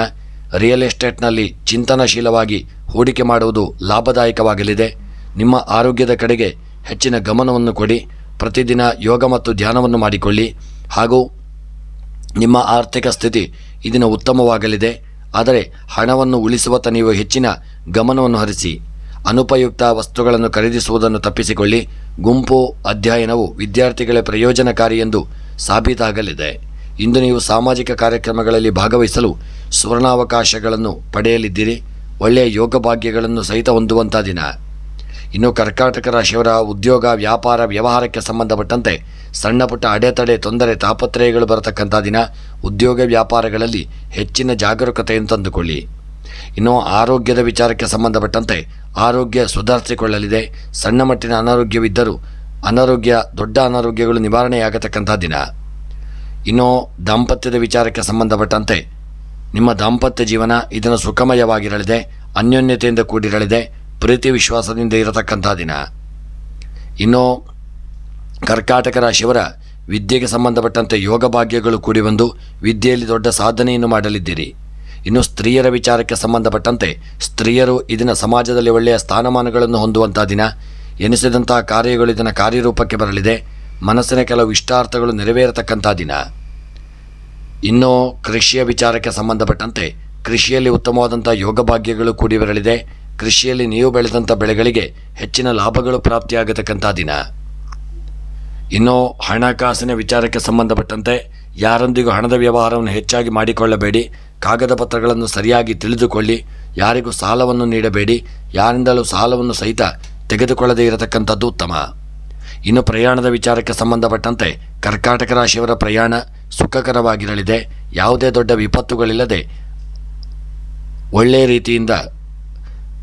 [SPEAKER 1] ರಿಯಲ್ ಎಸ್ಟೇಟ್ನಲ್ಲಿ ಚಿಂತನಶೀಲವಾಗಿ ಹೂಡಿಕೆ ಮಾಡುವುದು ಲಾಭದಾಯಕವಾಗಲಿದೆ. ನಿಮ್ಮ ಆರೋಗ್ಯದ ಕಡೆಗೆ ಹೆಚ್ಚಿನ ಗಮನವನ್ನು ಕೊಡಿ. ಪ್ರತಿದಿನ ಯೋಗ ಮತ್ತು ಧ್ಯಾನವನ್ನು ಮಾಡಿಕೊಳ್ಳಿ. ಹಾಗೂ ನಿಮ್ಮ ಆರ್ಥಿಕ ಸ್ಥಿತಿ ಇದನ್ನು ಉತ್ತಮವಾಗಲಿದೆ. ಆದರೆ ಹಣವನ್ನು ಉಳಿಸುವತ್ತ ನೀವು ಹೆಚ್ಚಿನ ಗಮನವನ್ನು ಹರಿಸಿ. ಅನುಪಯುಕ್ತ ವಸ್ತುಗಳನ್ನು ಖರೀದಿಸುವುದನ್ನು ತಪ್ಪಿಸಿಕೊಳ್ಳಿ. ಗುಂಪು ಅಧ್ಯಯನವು ವಿದ್ಯಾರ್ಥಿಗಳ ಪ್ರಯೋಜನಕಾರಿ ಎಂದು ಸಾಬೀತಾಗಲಿದೆ. ಇಂದು ನೀವು ಸಾಮಾಜಿಕ ಕಾರ್ಯಕ್ರಮಗಳಲ್ಲಿ ಭಾಗವಹಿಸಲು ಸುವರ್ಣಾವಕಾಶಗಳನ್ನು ಪಡೆಯಲಿದ್ದೀರಿ. ಒಳ್ಳೆಯ ಯೋಗ ಭಾಗ್ಯಗಳನ್ನು ಸಹಿತ ಹೊಂದುವಂಥ ದಿನ. ಇನ್ನು ಕರ್ಕಾಟಕ ರಾಶಿಯವರ ಉದ್ಯೋಗ ವ್ಯಾಪಾರ ವ್ಯವಹಾರಕ್ಕೆ ಸಂಬಂಧಪಟ್ಟಂತೆ ಸಣ್ಣ ಪುಟ್ಟ ಅಡೆತಡೆ ತೊಂದರೆ ತಾಪತ್ರಯಗಳು ಬರತಕ್ಕಂಥ ದಿನ. ಉದ್ಯೋಗ ವ್ಯಾಪಾರಗಳಲ್ಲಿ ಹೆಚ್ಚಿನ ಜಾಗರೂಕತೆಯನ್ನು ತಂದುಕೊಳ್ಳಿ. ಇನ್ನು ಆರೋಗ್ಯದ ವಿಚಾರಕ್ಕೆ ಸಂಬಂಧಪಟ್ಟಂತೆ ಆರೋಗ್ಯ ಸುಧಾರಿಸಿಕೊಳ್ಳಲಿದೆ. ಸಣ್ಣ ಮಟ್ಟಿನ ಅನಾರೋಗ್ಯವಿದ್ದರೂ ದೊಡ್ಡ ಅನಾರೋಗ್ಯಗಳು ನಿವಾರಣೆಯಾಗತಕ್ಕಂಥ ದಿನ. ಇನ್ನು ದಾಂಪತ್ಯದ ವಿಚಾರಕ್ಕೆ ಸಂಬಂಧಪಟ್ಟಂತೆ ನಿಮ್ಮ ದಾಂಪತ್ಯ ಜೀವನ ಇದನ್ನು ಸುಖಮಯವಾಗಿರಲಿದೆ. ಅನ್ಯೋನ್ಯತೆಯಿಂದ ಕೂಡಿರಲಿದೆ. ಪ್ರೀತಿ ವಿಶ್ವಾಸದಿಂದ ಇರತಕ್ಕಂಥ ದಿನ. ಇನ್ನು ಕರ್ಕಾಟಕ ರಾಶಿಯವರ ವಿದ್ಯೆಗೆ ಸಂಬಂಧಪಟ್ಟಂತೆ ಯೋಗ ಭಾಗ್ಯಗಳು ಕೂಡಿ ಬಂದು ವಿದ್ಯೆಯಲ್ಲಿ ದೊಡ್ಡ ಸಾಧನೆಯನ್ನು ಮಾಡಲಿದ್ದೀರಿ. ಇನ್ನು ಸ್ತ್ರೀಯರ ವಿಚಾರಕ್ಕೆ ಸಂಬಂಧಪಟ್ಟಂತೆ ಸ್ತ್ರೀಯರು ಇದನ್ನು ಸಮಾಜದಲ್ಲಿ ಒಳ್ಳೆಯ ಸ್ಥಾನಮಾನಗಳನ್ನು ಹೊಂದುವಂಥ ದಿನ. ಎನಿಸಿದಂಥ ಕಾರ್ಯಗಳು ಇದನ್ನು ಕಾರ್ಯರೂಪಕ್ಕೆ ಬರಲಿದೆ. ಮನಸ್ಸಿನ ಕೆಲವು ಇಷ್ಟಾರ್ಥಗಳು ನೆರವೇರತಕ್ಕಂಥ ದಿನ. ಇನ್ನು ಕೃಷಿಯ ವಿಚಾರಕ್ಕೆ ಸಂಬಂಧಪಟ್ಟಂತೆ ಕೃಷಿಯಲ್ಲಿ ಉತ್ತಮವಾದಂಥ ಯೋಗ ಭಾಗ್ಯಗಳು ಕೂಡಿ ಬರಲಿದೆ. ಕೃಷಿಯಲ್ಲಿ ನೀವು ಬೆಳೆದಂಥ ಬೆಳೆಗಳಿಗೆ ಹೆಚ್ಚಿನ ಲಾಭಗಳು ಪ್ರಾಪ್ತಿಯಾಗತಕ್ಕಂಥ ದಿನ. ಇನ್ನು ಹಣಕಾಸಿನ ವಿಚಾರಕ್ಕೆ ಸಂಬಂಧಪಟ್ಟಂತೆ ಯಾರೊಂದಿಗೂ ಹಣದ ವ್ಯವಹಾರವನ್ನು ಹೆಚ್ಚಾಗಿ ಮಾಡಿಕೊಳ್ಳಬೇಡಿ. ಕಾಗದ ಪತ್ರಗಳನ್ನು ಸರಿಯಾಗಿ ತಿಳಿದುಕೊಳ್ಳಿ. ಯಾರಿಗೂ ಸಾಲವನ್ನು ನೀಡಬೇಡಿ. ಯಾರಿಂದಲೂ ಸಾಲವನ್ನು ಸಹಿತ ತೆಗೆದುಕೊಳ್ಳದೇ ಇರತಕ್ಕಂಥದ್ದು ಉತ್ತಮ. ಇನ್ನು ಪ್ರಯಾಣದ ವಿಚಾರಕ್ಕೆ ಸಂಬಂಧಪಟ್ಟಂತೆ ಕರ್ಕಾಟಕ ರಾಶಿಯವರ ಪ್ರಯಾಣ ಸುಖಕರವಾಗಿರಲಿದೆ. ಯಾವುದೇ ದೊಡ್ಡ ವಿಪತ್ತುಗಳಿಲ್ಲದೆ ಒಳ್ಳೆಯ ರೀತಿಯಿಂದ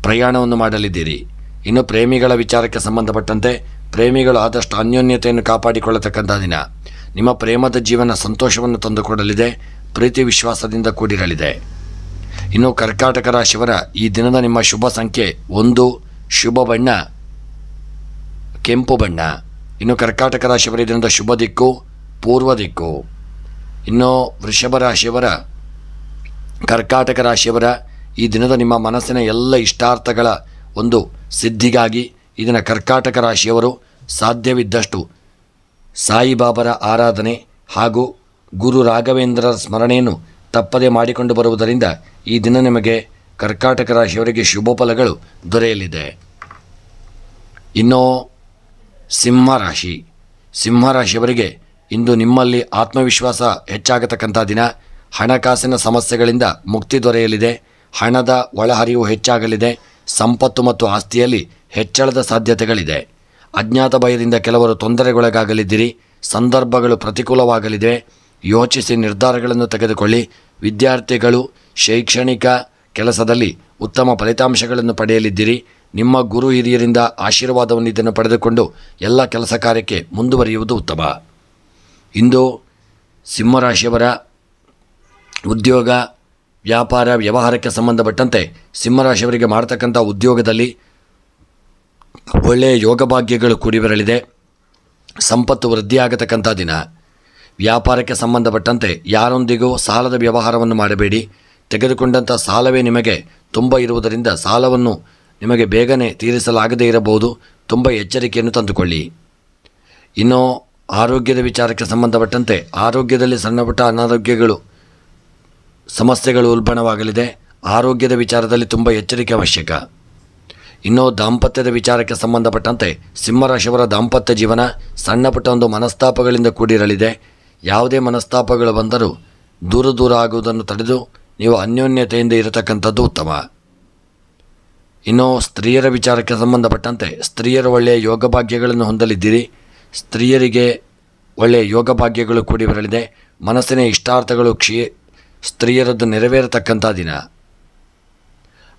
[SPEAKER 1] ಪ್ರಯಾಣವನ್ನು ಮಾಡಲಿದ್ದೀರಿ. ಇನ್ನು ಪ್ರೇಮಿಗಳ ವಿಚಾರಕ್ಕೆ ಸಂಬಂಧಪಟ್ಟಂತೆ ಪ್ರೇಮಿಗಳು ಆದಷ್ಟು ಅನ್ಯೋನ್ಯತೆಯನ್ನು ಕಾಪಾಡಿಕೊಳ್ಳತಕ್ಕಂಥ ದಿನ. ನಿಮ್ಮ ಪ್ರೇಮದ ಜೀವನ ಸಂತೋಷವನ್ನು ತಂದುಕೊಡಲಿದೆ. ಪ್ರೀತಿ ವಿಶ್ವಾಸದಿಂದ ಕೂಡಿರಲಿದೆ. ಇನ್ನು ಕರ್ಕಾಟಕ ರಾಶಿಯವರ ಈ ದಿನದ ನಿಮ್ಮ ಶುಭ ಸಂಖ್ಯೆ 1, ಶುಭ ಬಣ್ಣ ಕೆಂಪು ಬಣ್ಣ. ಇನ್ನು ಕರ್ಕಾಟಕ ರಾಶಿಯವರ ಈ ದಿನದ ಶುಭ ದಿಕ್ಕು ಪೂರ್ವ ದಿಕ್ಕು. ಇನ್ನು ವೃಷಭ ರಾಶಿಯವರ ಕರ್ಕಾಟಕ ರಾಶಿಯವರ ಈ ದಿನದ ನಿಮ್ಮ ಮನಸ್ಸಿನ ಎಲ್ಲ ಇಷ್ಟಾರ್ಥಗಳ ಒಂದು ಸಿದ್ಧಿಗಾಗಿ ಇದನ್ನು ಕರ್ಕಾಟಕ ರಾಶಿಯವರು ಸಾಧ್ಯವಿದ್ದಷ್ಟು ಸಾಯಿಬಾಬರ ಆರಾಧನೆ ಹಾಗೂ ಗುರು ರಾಘವೇಂದ್ರರ ಸ್ಮರಣೆಯನ್ನು ತಪ್ಪದೆ ಮಾಡಿಕೊಂಡು ಬರುವುದರಿಂದ ಈ ದಿನ ನಿಮಗೆ ಕರ್ಕಾಟಕ ರಾಶಿಯವರಿಗೆ ಶುಭ ಫಲಗಳು ದೊರೆಯಲಿದೆ. ಇನ್ನು ಸಿಂಹರಾಶಿಯವರಿಗೆ ಇಂದು ನಿಮ್ಮಲ್ಲಿ ಆತ್ಮವಿಶ್ವಾಸ ಹೆಚ್ಚಾಗತಕ್ಕಂಥ ದಿನ. ಹಣಕಾಸಿನ ಸಮಸ್ಯೆಗಳಿಂದ ಮುಕ್ತಿ ದೊರೆಯಲಿದೆ. ಹಣದ ಒಳಹರಿವು ಹೆಚ್ಚಾಗಲಿದೆ. ಸಂಪತ್ತು ಮತ್ತು ಆಸ್ತಿಯಲ್ಲಿ ಹೆಚ್ಚಳದ ಸಾಧ್ಯತೆಗಳಿದೆ. ಅಜ್ಞಾತ ಭಯದಿಂದ ಕೆಲವರು ತೊಂದರೆಗೊಳಗಾಗಲಿದ್ದೀರಿ. ಸಂದರ್ಭಗಳು ಪ್ರತಿಕೂಲವಾಗಲಿದೆ. ಯೋಚಿಸಿ ನಿರ್ಧಾರಗಳನ್ನು ತೆಗೆದುಕೊಳ್ಳಿ. ವಿದ್ಯಾರ್ಥಿಗಳು ಶೈಕ್ಷಣಿಕ ಕೆಲಸದಲ್ಲಿ ಉತ್ತಮ ಫಲಿತಾಂಶಗಳನ್ನು ಪಡೆಯಲಿದ್ದೀರಿ. ನಿಮ್ಮ ಗುರು ಹಿರಿಯರಿಂದ ಆಶೀರ್ವಾದವನ್ನು ಇದನ್ನು ಪಡೆದುಕೊಂಡು ಎಲ್ಲ ಕೆಲಸ ಕಾರ್ಯಕ್ಕೆ ಮುಂದುವರಿಯುವುದು ಉತ್ತಮ. ಇಂದು ಸಿಂಹರಾಶಿಯವರ ಉದ್ಯೋಗ ವ್ಯಾಪಾರ ವ್ಯವಹಾರಕ್ಕೆ ಸಂಬಂಧಪಟ್ಟಂತೆ ಸಿಂಹರಾಶಿಯವರಿಗೆ ಮಾಡ್ತಕ್ಕಂಥ ಉದ್ಯೋಗದಲ್ಲಿ ಒಳ್ಳೆಯ ಯೋಗಭಾಗ್ಯಗಳು ಕೂಡಿ ಬರಲಿದೆ. ಸಂಪತ್ತು ವೃದ್ಧಿಯಾಗತಕ್ಕಂಥ ದಿನ. ವ್ಯಾಪಾರಕ್ಕೆ ಸಂಬಂಧಪಟ್ಟಂತೆ ಯಾರೊಂದಿಗೂ ಸಾಲದ ವ್ಯವಹಾರವನ್ನು ಮಾಡಬೇಡಿ. ತೆಗೆದುಕೊಂಡಂಥ ಸಾಲವೇ ನಿಮಗೆ ತುಂಬ ಇರುವುದರಿಂದ ಸಾಲವನ್ನು ನಿಮಗೆ ಬೇಗನೆ ತೀರಿಸಲಾಗದೇ ಇರಬಹುದು. ತುಂಬ ಎಚ್ಚರಿಕೆಯನ್ನು ತಂದುಕೊಳ್ಳಿ. ಇನ್ನು ಆರೋಗ್ಯದ ವಿಚಾರಕ್ಕೆ ಸಂಬಂಧಪಟ್ಟಂತೆ ಆರೋಗ್ಯದಲ್ಲಿ ಸಣ್ಣಪುಟ್ಟ ಅನಾರೋಗ್ಯಗಳು ಸಮಸ್ಯೆಗಳು ಉಲ್ಬಣವಾಗಲಿದೆ. ಆರೋಗ್ಯದ ವಿಚಾರದಲ್ಲಿ ತುಂಬ ಎಚ್ಚರಿಕೆ ಅವಶ್ಯಕ. ಇನ್ನು ದಾಂಪತ್ಯದ ವಿಚಾರಕ್ಕೆ ಸಂಬಂಧಪಟ್ಟಂತೆ ಸಿಂಹರಾಶಿಯವರ ದಾಂಪತ್ಯ ಜೀವನ ಸಣ್ಣಪುಟ್ಟ ಒಂದು ಮನಸ್ತಾಪಗಳಿಂದ ಕೂಡಿರಲಿದೆ. ಯಾವುದೇ ಮನಸ್ತಾಪಗಳು ಬಂದರೂ ದೂರ ಆಗುವುದನ್ನು ತಡೆದು ನೀವು ಅನ್ಯೋನ್ಯತೆಯಿಂದ ಇರತಕ್ಕಂಥದ್ದು ಉತ್ತಮ. ಇನ್ನು ಸ್ತ್ರೀಯರ ವಿಚಾರಕ್ಕೆ ಸಂಬಂಧಪಟ್ಟಂತೆ ಸ್ತ್ರೀಯರು ಒಳ್ಳೆಯ ಯೋಗಭಾಗ್ಯಗಳನ್ನು ಹೊಂದಲಿದ್ದೀರಿ. ಸ್ತ್ರೀಯರಿಗೆ ಒಳ್ಳೆಯ ಯೋಗಭಾಗ್ಯಗಳು ಕೂಡಿ ಬರಲಿದೆ. ಮನಸ್ಸಿನ ಇಷ್ಟಾರ್ಥಗಳು ಸ್ತ್ರೀಯರದ್ದು ನೆರವೇರತಕ್ಕಂಥ ದಿನ.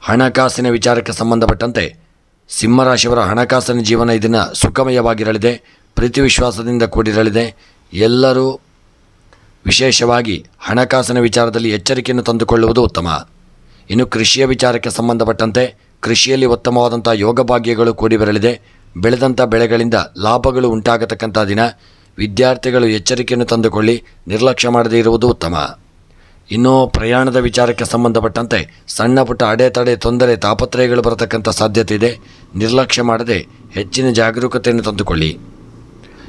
[SPEAKER 1] ಹಣಕಾಸಿನ ವಿಚಾರಕ್ಕೆ ಸಂಬಂಧಪಟ್ಟಂತೆ ಸಿಂಹರಾಶಿಯವರ ಹಣಕಾಸಿನ ಜೀವನ ಇದನ್ನು ಸುಖಮಯವಾಗಿರಲಿದೆ. ಪ್ರೀತಿ ವಿಶ್ವಾಸದಿಂದ ಕೂಡಿರಲಿದೆ. ಎಲ್ಲರೂ ವಿಶೇಷವಾಗಿ ಹಣಕಾಸಿನ ವಿಚಾರದಲ್ಲಿ ಎಚ್ಚರಿಕೆಯನ್ನು ತಂದುಕೊಳ್ಳುವುದು ಉತ್ತಮ. ಇನ್ನು ಕೃಷಿಯ ವಿಚಾರಕ್ಕೆ ಸಂಬಂಧಪಟ್ಟಂತೆ ಕೃಷಿಯಲ್ಲಿ ಉತ್ತಮವಾದಂಥ ಯೋಗಭಾಗ್ಯಗಳು ಕೂಡಿ ಬರಲಿದೆ. ಬೆಳೆದಂಥ ಬೆಳೆಗಳಿಂದ ಲಾಭಗಳು ಉಂಟಾಗತಕ್ಕಂಥ ದಿನ. ವಿದ್ಯಾರ್ಥಿಗಳು ಎಚ್ಚರಿಕೆಯನ್ನು ತಂದುಕೊಳ್ಳಿ. ನಿರ್ಲಕ್ಷ್ಯ ಮಾಡದೇ ಇರುವುದು ಉತ್ತಮ. ಇನ್ನು ಪ್ರಯಾಣದ ವಿಚಾರಕ್ಕೆ ಸಂಬಂಧಪಟ್ಟಂತೆ ಸಣ್ಣ ಪುಟ್ಟ ಅಡೆತಡೆ ತೊಂದರೆ ತಾಪತ್ರಯಗಳು ಬರತಕ್ಕಂಥ ಸಾಧ್ಯತೆ ಇದೆ. ನಿರ್ಲಕ್ಷ್ಯ ಮಾಡದೆ ಹೆಚ್ಚಿನ ಜಾಗರೂಕತೆಯನ್ನು ತಂದುಕೊಳ್ಳಿ.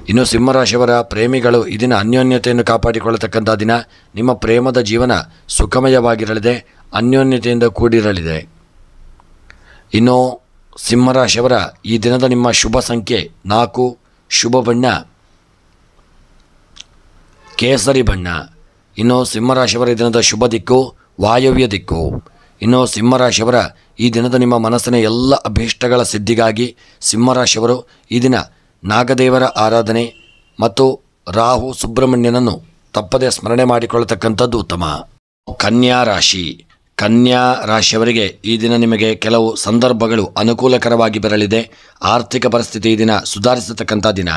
[SPEAKER 1] ಇನ್ನು ಸಿಂಹರಾಶಿಯವರ ಪ್ರೇಮಿಗಳು ಈ ದಿನ ಅನ್ಯೋನ್ಯತೆಯನ್ನು ಕಾಪಾಡಿಕೊಳ್ಳತಕ್ಕಂಥ ದಿನ. ನಿಮ್ಮ ಪ್ರೇಮದ ಜೀವನ ಸುಖಮಯವಾಗಿರಲಿದೆ. ಅನ್ಯೋನ್ಯತೆಯಿಂದ ಕೂಡಿರಲಿದೆ. ಇನ್ನು ಸಿಂಹರಾಶಿಯವರ ಈ ದಿನದ ನಿಮ್ಮ ಶುಭ ಸಂಖ್ಯೆ 4, ಶುಭ ಬಣ್ಣ ಕೇಸರಿ ಬಣ್ಣ. ಇನ್ನು ಸಿಂಹರಾಶಿಯವರ ಈ ದಿನದ ಶುಭ ದಿಕ್ಕು ವಾಯವ್ಯ ದಿಕ್ಕು. ಇನ್ನು ಸಿಂಹರಾಶಿಯವರ ಈ ದಿನದ ನಿಮ್ಮ ಮನಸ್ಸಿನ ಎಲ್ಲ ಅಭೀಷ್ಟಗಳ ಸಿದ್ಧಿಗಾಗಿ ಸಿಂಹರಾಶಿಯವರು ಈ ದಿನ ನಾಗದೇವರ ಆರಾಧನೆ ಮತ್ತು ರಾಹು ಸುಬ್ರಹ್ಮಣ್ಯನನ್ನು ತಪ್ಪದೆ ಸ್ಮರಣೆ ಮಾಡಿಕೊಳ್ಳತಕ್ಕಂಥದ್ದು ಉತ್ತಮ. ಕನ್ಯಾ ರಾಶಿಯವರಿಗೆ ಈ ದಿನ ನಿಮಗೆ ಕೆಲವು ಸಂದರ್ಭಗಳು ಅನುಕೂಲಕರವಾಗಿ ಬರಲಿದೆ. ಆರ್ಥಿಕ ಪರಿಸ್ಥಿತಿ ಈ ದಿನ ಸುಧಾರಿಸತಕ್ಕಂಥ ದಿನ.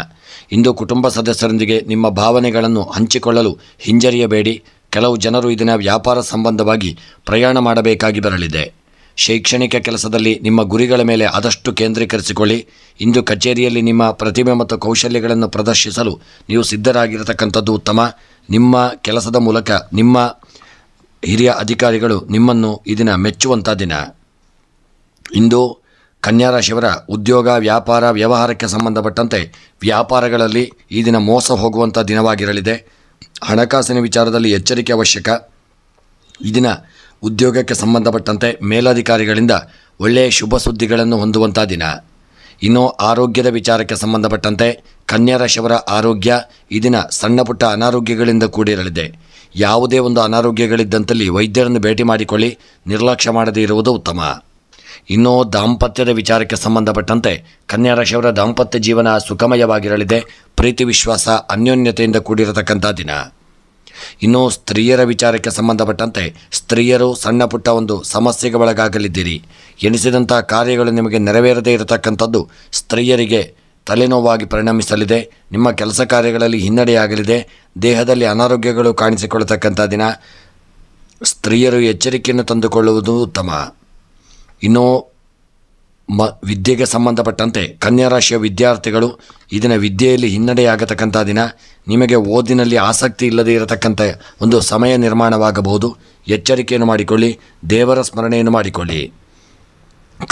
[SPEAKER 1] ಇಂದು ಕುಟುಂಬ ಸದಸ್ಯರೊಂದಿಗೆ ನಿಮ್ಮ ಭಾವನೆಗಳನ್ನು ಹಂಚಿಕೊಳ್ಳಲು ಹಿಂಜರಿಯಬೇಡಿ. ಕೆಲವು ಜನರು ಈ ದಿನ ವ್ಯಾಪಾರ ಸಂಬಂಧವಾಗಿ ಪ್ರಯಾಣ ಮಾಡಬೇಕಾಗಿ ಬರಲಿದೆ. ಶೈಕ್ಷಣಿಕ ಕೆಲಸದಲ್ಲಿ ನಿಮ್ಮ ಗುರಿಗಳ ಮೇಲೆ ಆದಷ್ಟು ಕೇಂದ್ರೀಕರಿಸಿಕೊಳ್ಳಿ. ಇಂದು ಕಚೇರಿಯಲ್ಲಿ ನಿಮ್ಮ ಪ್ರತಿಭೆ ಮತ್ತು ಕೌಶಲ್ಯಗಳನ್ನು ಪ್ರದರ್ಶಿಸಲು ನೀವು ಸಿದ್ಧರಾಗಿರತಕ್ಕಂಥದ್ದು ಉತ್ತಮ. ನಿಮ್ಮ ಕೆಲಸದ ಮೂಲಕ ನಿಮ್ಮ ಹಿರಿಯ ಅಧಿಕಾರಿಗಳು ನಿಮ್ಮನ್ನು ಈ ದಿನ ಮೆಚ್ಚುವಂಥ ದಿನ. ಇಂದು ಕನ್ಯಾ ರಾಶಿಯವರ ಉದ್ಯೋಗ ವ್ಯಾಪಾರ ವ್ಯವಹಾರಕ್ಕೆ ಸಂಬಂಧಪಟ್ಟಂತೆ ವ್ಯಾಪಾರಗಳಲ್ಲಿ ಈ ದಿನ ಮೋಸ ಹೋಗುವಂಥ ದಿನವಾಗಿರಲಿದೆ. ಹಣಕಾಸಿನ ವಿಚಾರದಲ್ಲಿ ಎಚ್ಚರಿಕೆ ಅವಶ್ಯಕ. ಈ ದಿನ ಉದ್ಯೋಗಕ್ಕೆ ಸಂಬಂಧಪಟ್ಟಂತೆ ಮೇಲಧಿಕಾರಿಗಳಿಂದ ಒಳ್ಳೆಯ ಶುಭ ಸುದ್ದಿಗಳನ್ನು ಹೊಂದುವಂಥ ದಿನ. ಇನ್ನು ಆರೋಗ್ಯದ ವಿಚಾರಕ್ಕೆ ಸಂಬಂಧಪಟ್ಟಂತೆ ಕನ್ಯಾ ರಾಶಿಯವರ ಆರೋಗ್ಯ ಈ ದಿನ ಸಣ್ಣ ಪುಟ್ಟ ಅನಾರೋಗ್ಯಗಳಿಂದ ಕೂಡಿರಲಿದೆ. ಯಾವುದೇ ಒಂದು ಅನಾರೋಗ್ಯಗಳಿದ್ದಂತಲ್ಲಿ ವೈದ್ಯರನ್ನು ಭೇಟಿ ಮಾಡಿಕೊಳ್ಳಿ. ನಿರ್ಲಕ್ಷ್ಯ ಮಾಡದೇ ಇರುವುದು ಉತ್ತಮ. ಇನ್ನು ದಾಂಪತ್ಯದ ವಿಚಾರಕ್ಕೆ ಸಂಬಂಧಪಟ್ಟಂತೆ ಕನ್ಯಾ ರಾಶಿಯವರ ದಾಂಪತ್ಯ ಜೀವನ ಸುಖಮಯವಾಗಿರಲಿದೆ. ಪ್ರೀತಿ ವಿಶ್ವಾಸ ಅನ್ಯೋನ್ಯತೆಯಿಂದ ಕೂಡಿರತಕ್ಕಂಥ ದಿನ. ಇನ್ನು ಸ್ತ್ರೀಯರ ವಿಚಾರಕ್ಕೆ ಸಂಬಂಧಪಟ್ಟಂತೆ ಸ್ತ್ರೀಯರು ಸಣ್ಣ ಪುಟ್ಟ ಒಂದು ಸಮಸ್ಯೆಗೆ ಒಳಗಾಗಲಿದ್ದೀರಿ. ಎನಿಸಿದಂಥ ಕಾರ್ಯಗಳು ನಿಮಗೆ ನೆರವೇರದೇ ಇರತಕ್ಕಂಥದ್ದು ಸ್ತ್ರೀಯರಿಗೆ ತಲೆನೋವಾಗಿ ಪರಿಣಮಿಸಲಿದೆ. ನಿಮ್ಮ ಕೆಲಸ ಕಾರ್ಯಗಳಲ್ಲಿ ಹಿನ್ನಡೆಯಾಗಲಿದೆ. ದೇಹದಲ್ಲಿ ಅನಾರೋಗ್ಯಗಳು ಕಾಣಿಸಿಕೊಳ್ಳತಕ್ಕಂಥ ದಿನ. ಸ್ತ್ರೀಯರು ಎಚ್ಚರಿಕೆಯನ್ನು ತಂದುಕೊಳ್ಳುವುದು ಉತ್ತಮ. ಇನ್ನು ವಿದ್ಯೆಗೆ ಸಂಬಂಧಪಟ್ಟಂತೆ ಕನ್ಯಾ ರಾಶಿಯ ವಿದ್ಯಾರ್ಥಿಗಳು ಈ ದಿನ ವಿದ್ಯೆಯಲ್ಲಿ ಹಿನ್ನಡೆಯಾಗತಕ್ಕಂಥ ದಿನ. ನಿಮಗೆ ಓದಿನಲ್ಲಿ ಆಸಕ್ತಿ ಇಲ್ಲದೇ ಇರತಕ್ಕಂಥ ಒಂದು ಸಮಯ ನಿರ್ಮಾಣವಾಗಬಹುದು. ಎಚ್ಚರಿಕೆಯನ್ನು ಮಾಡಿಕೊಳ್ಳಿ, ದೇವರ ಸ್ಮರಣೆಯನ್ನು ಮಾಡಿಕೊಳ್ಳಿ.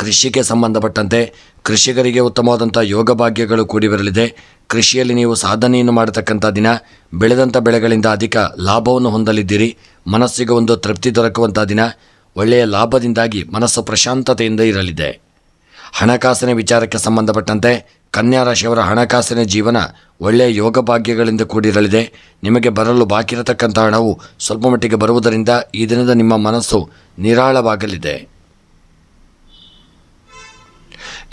[SPEAKER 1] ಕೃಷಿಗೆ ಸಂಬಂಧಪಟ್ಟಂತೆ ಕೃಷಿಕರಿಗೆ ಉತ್ತಮವಾದಂಥ ಯೋಗ ಭಾಗ್ಯಗಳು ಕೂಡಿ ಬರಲಿದೆ. ಕೃಷಿಯಲ್ಲಿ ನೀವು ಸಾಧನೆಯನ್ನು ಮಾಡತಕ್ಕಂಥ ದಿನ. ಬೆಳೆದಂಥ ಬೆಳೆಗಳಿಂದ ಅಧಿಕ ಲಾಭವನ್ನು ಹೊಂದಲಿದ್ದೀರಿ. ಮನಸ್ಸಿಗೆ ಒಂದು ತೃಪ್ತಿ ದೊರಕುವಂಥ ದಿನ. ಒಳ್ಳೆಯ ಲಾಭದಿಂದಾಗಿ ಮನಸ್ಸು ಪ್ರಶಾಂತತೆಯಿಂದ ಇರಲಿದೆ. ಹಣಕಾಸಿನ ವಿಚಾರಕ್ಕೆ ಸಂಬಂಧಪಟ್ಟಂತೆ ಕನ್ಯಾ ರಾಶಿಯವರ ಹಣಕಾಸಿನ ಜೀವನ ಒಳ್ಳೆಯ ಯೋಗ ಭಾಗ್ಯಗಳಿಂದ ಕೂಡಿರಲಿದೆ. ನಿಮಗೆ ಬರಲು ಬಾಕಿ ಇರತಕ್ಕಂಥ ಹಣವು ಸ್ವಲ್ಪ ಮಟ್ಟಿಗೆ ಬರುವುದರಿಂದ ಈ ದಿನದ ನಿಮ್ಮ ಮನಸ್ಸು ನಿರಾಳವಾಗಲಿದೆ.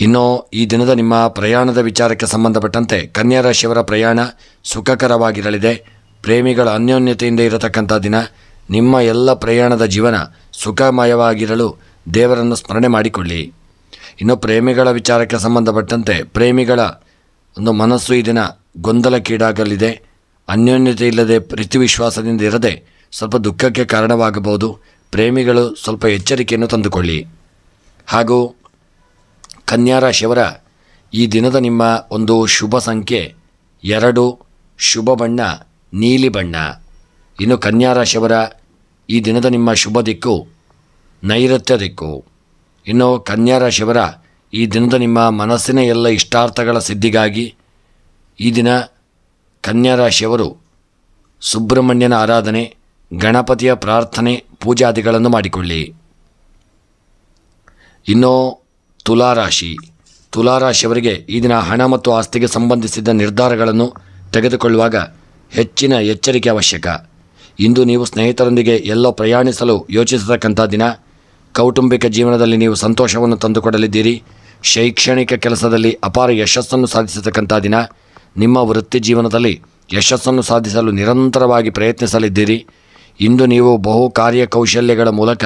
[SPEAKER 1] ಇನ್ನು ಈ ದಿನದ ನಿಮ್ಮ ಪ್ರಯಾಣದ ವಿಚಾರಕ್ಕೆ ಸಂಬಂಧಪಟ್ಟಂತೆ ಕನ್ಯಾ ರಾಶಿಯವರ ಪ್ರಯಾಣ ಸುಖಕರವಾಗಿರಲಿದೆ. ಪ್ರೇಮಿಗಳ ಅನ್ಯೋನ್ಯತೆಯಿಂದ ಇರತಕ್ಕಂಥ ದಿನ. ನಿಮ್ಮ ಎಲ್ಲ ಪ್ರಯಾಣದ ಜೀವನ ಸುಖಮಯವಾಗಿರಲು ದೇವರನ್ನು ಸ್ಮರಣೆ ಮಾಡಿಕೊಳ್ಳಿ. ಇನ್ನು ಪ್ರೇಮಿಗಳ ವಿಚಾರಕ್ಕೆ ಸಂಬಂಧಪಟ್ಟಂತೆ ಪ್ರೇಮಿಗಳ ಒಂದು ಮನಸ್ಸು ಈ ದಿನ ಗೊಂದಲಕ್ಕೀಡಾಗಲಿದೆ. ಅನ್ಯೋನ್ಯತೆ ಇಲ್ಲದೆ ಪ್ರೀತಿ ವಿಶ್ವಾಸದಿಂದ ಇರದೆ ಸ್ವಲ್ಪ ದುಃಖಕ್ಕೆ ಕಾರಣವಾಗಬಹುದು. ಪ್ರೇಮಿಗಳು ಸ್ವಲ್ಪ ಎಚ್ಚರಿಕೆಯನ್ನು ತಂದುಕೊಳ್ಳಿ. ಹಾಗೂ ಕನ್ಯಾ ರಾಶಿಯವರ ಈ ದಿನದ ನಿಮ್ಮ ಒಂದು ಶುಭ ಸಂಖ್ಯೆ 2, ಶುಭ ಬಣ್ಣ ನೀಲಿ ಬಣ್ಣ. ಇನ್ನು ಕನ್ಯಾ ರಾಶಿಯವರ ಈ ದಿನದ ನಿಮ್ಮ ಶುಭ ದಿಕ್ಕು ನೈಋತ್ಯ ದಿಕ್ಕು. ಇನ್ನು ಕನ್ಯಾ ರಾಶಿಯವರ ಈ ದಿನದ ನಿಮ್ಮ ಮನಸ್ಸಿನ ಎಲ್ಲ ಇಷ್ಟಾರ್ಥಗಳ ಸಿದ್ಧಿಗಾಗಿ ಈ ದಿನ ಕನ್ಯಾ ರಾಶಿಯವರು ಸುಬ್ರಹ್ಮಣ್ಯನ ಆರಾಧನೆ, ಗಣಪತಿಯ ಪ್ರಾರ್ಥನೆ, ಪೂಜಾದಿಗಳನ್ನು ಮಾಡಿಕೊಳ್ಳಿ. ಇನ್ನು ತುಲಾರಾಶಿಯವರಿಗೆ ಈ ದಿನ ಹಣ ಮತ್ತು ಆಸ್ತಿಗೆ ಸಂಬಂಧಿಸಿದ ನಿರ್ಧಾರಗಳನ್ನು ತೆಗೆದುಕೊಳ್ಳುವಾಗ ಹೆಚ್ಚಿನ ಎಚ್ಚರಿಕೆ ಅವಶ್ಯಕ. ಇಂದು ನೀವು ಸ್ನೇಹಿತರೊಂದಿಗೆ ಎಲ್ಲೋ ಪ್ರಯಾಣಿಸಲು ಯೋಚಿಸತಕ್ಕಂಥ ದಿನ. ಕೌಟುಂಬಿಕ ಜೀವನದಲ್ಲಿ ನೀವು ಸಂತೋಷವನ್ನು ತಂದುಕೊಡಲಿದ್ದೀರಿ. ಶೈಕ್ಷಣಿಕ ಕೆಲಸದಲ್ಲಿ ಅಪಾರ ಯಶಸ್ಸನ್ನು ಸಾಧಿಸತಕ್ಕಂಥ ದಿನ. ನಿಮ್ಮ ವೃತ್ತಿ ಜೀವನದಲ್ಲಿ ಯಶಸ್ಸನ್ನು ಸಾಧಿಸಲು ನಿರಂತರವಾಗಿ ಪ್ರಯತ್ನಿಸಲಿದ್ದೀರಿ. ಇಂದು ನೀವು ಬಹು ಕಾರ್ಯಕೌಶಲ್ಯಗಳ ಮೂಲಕ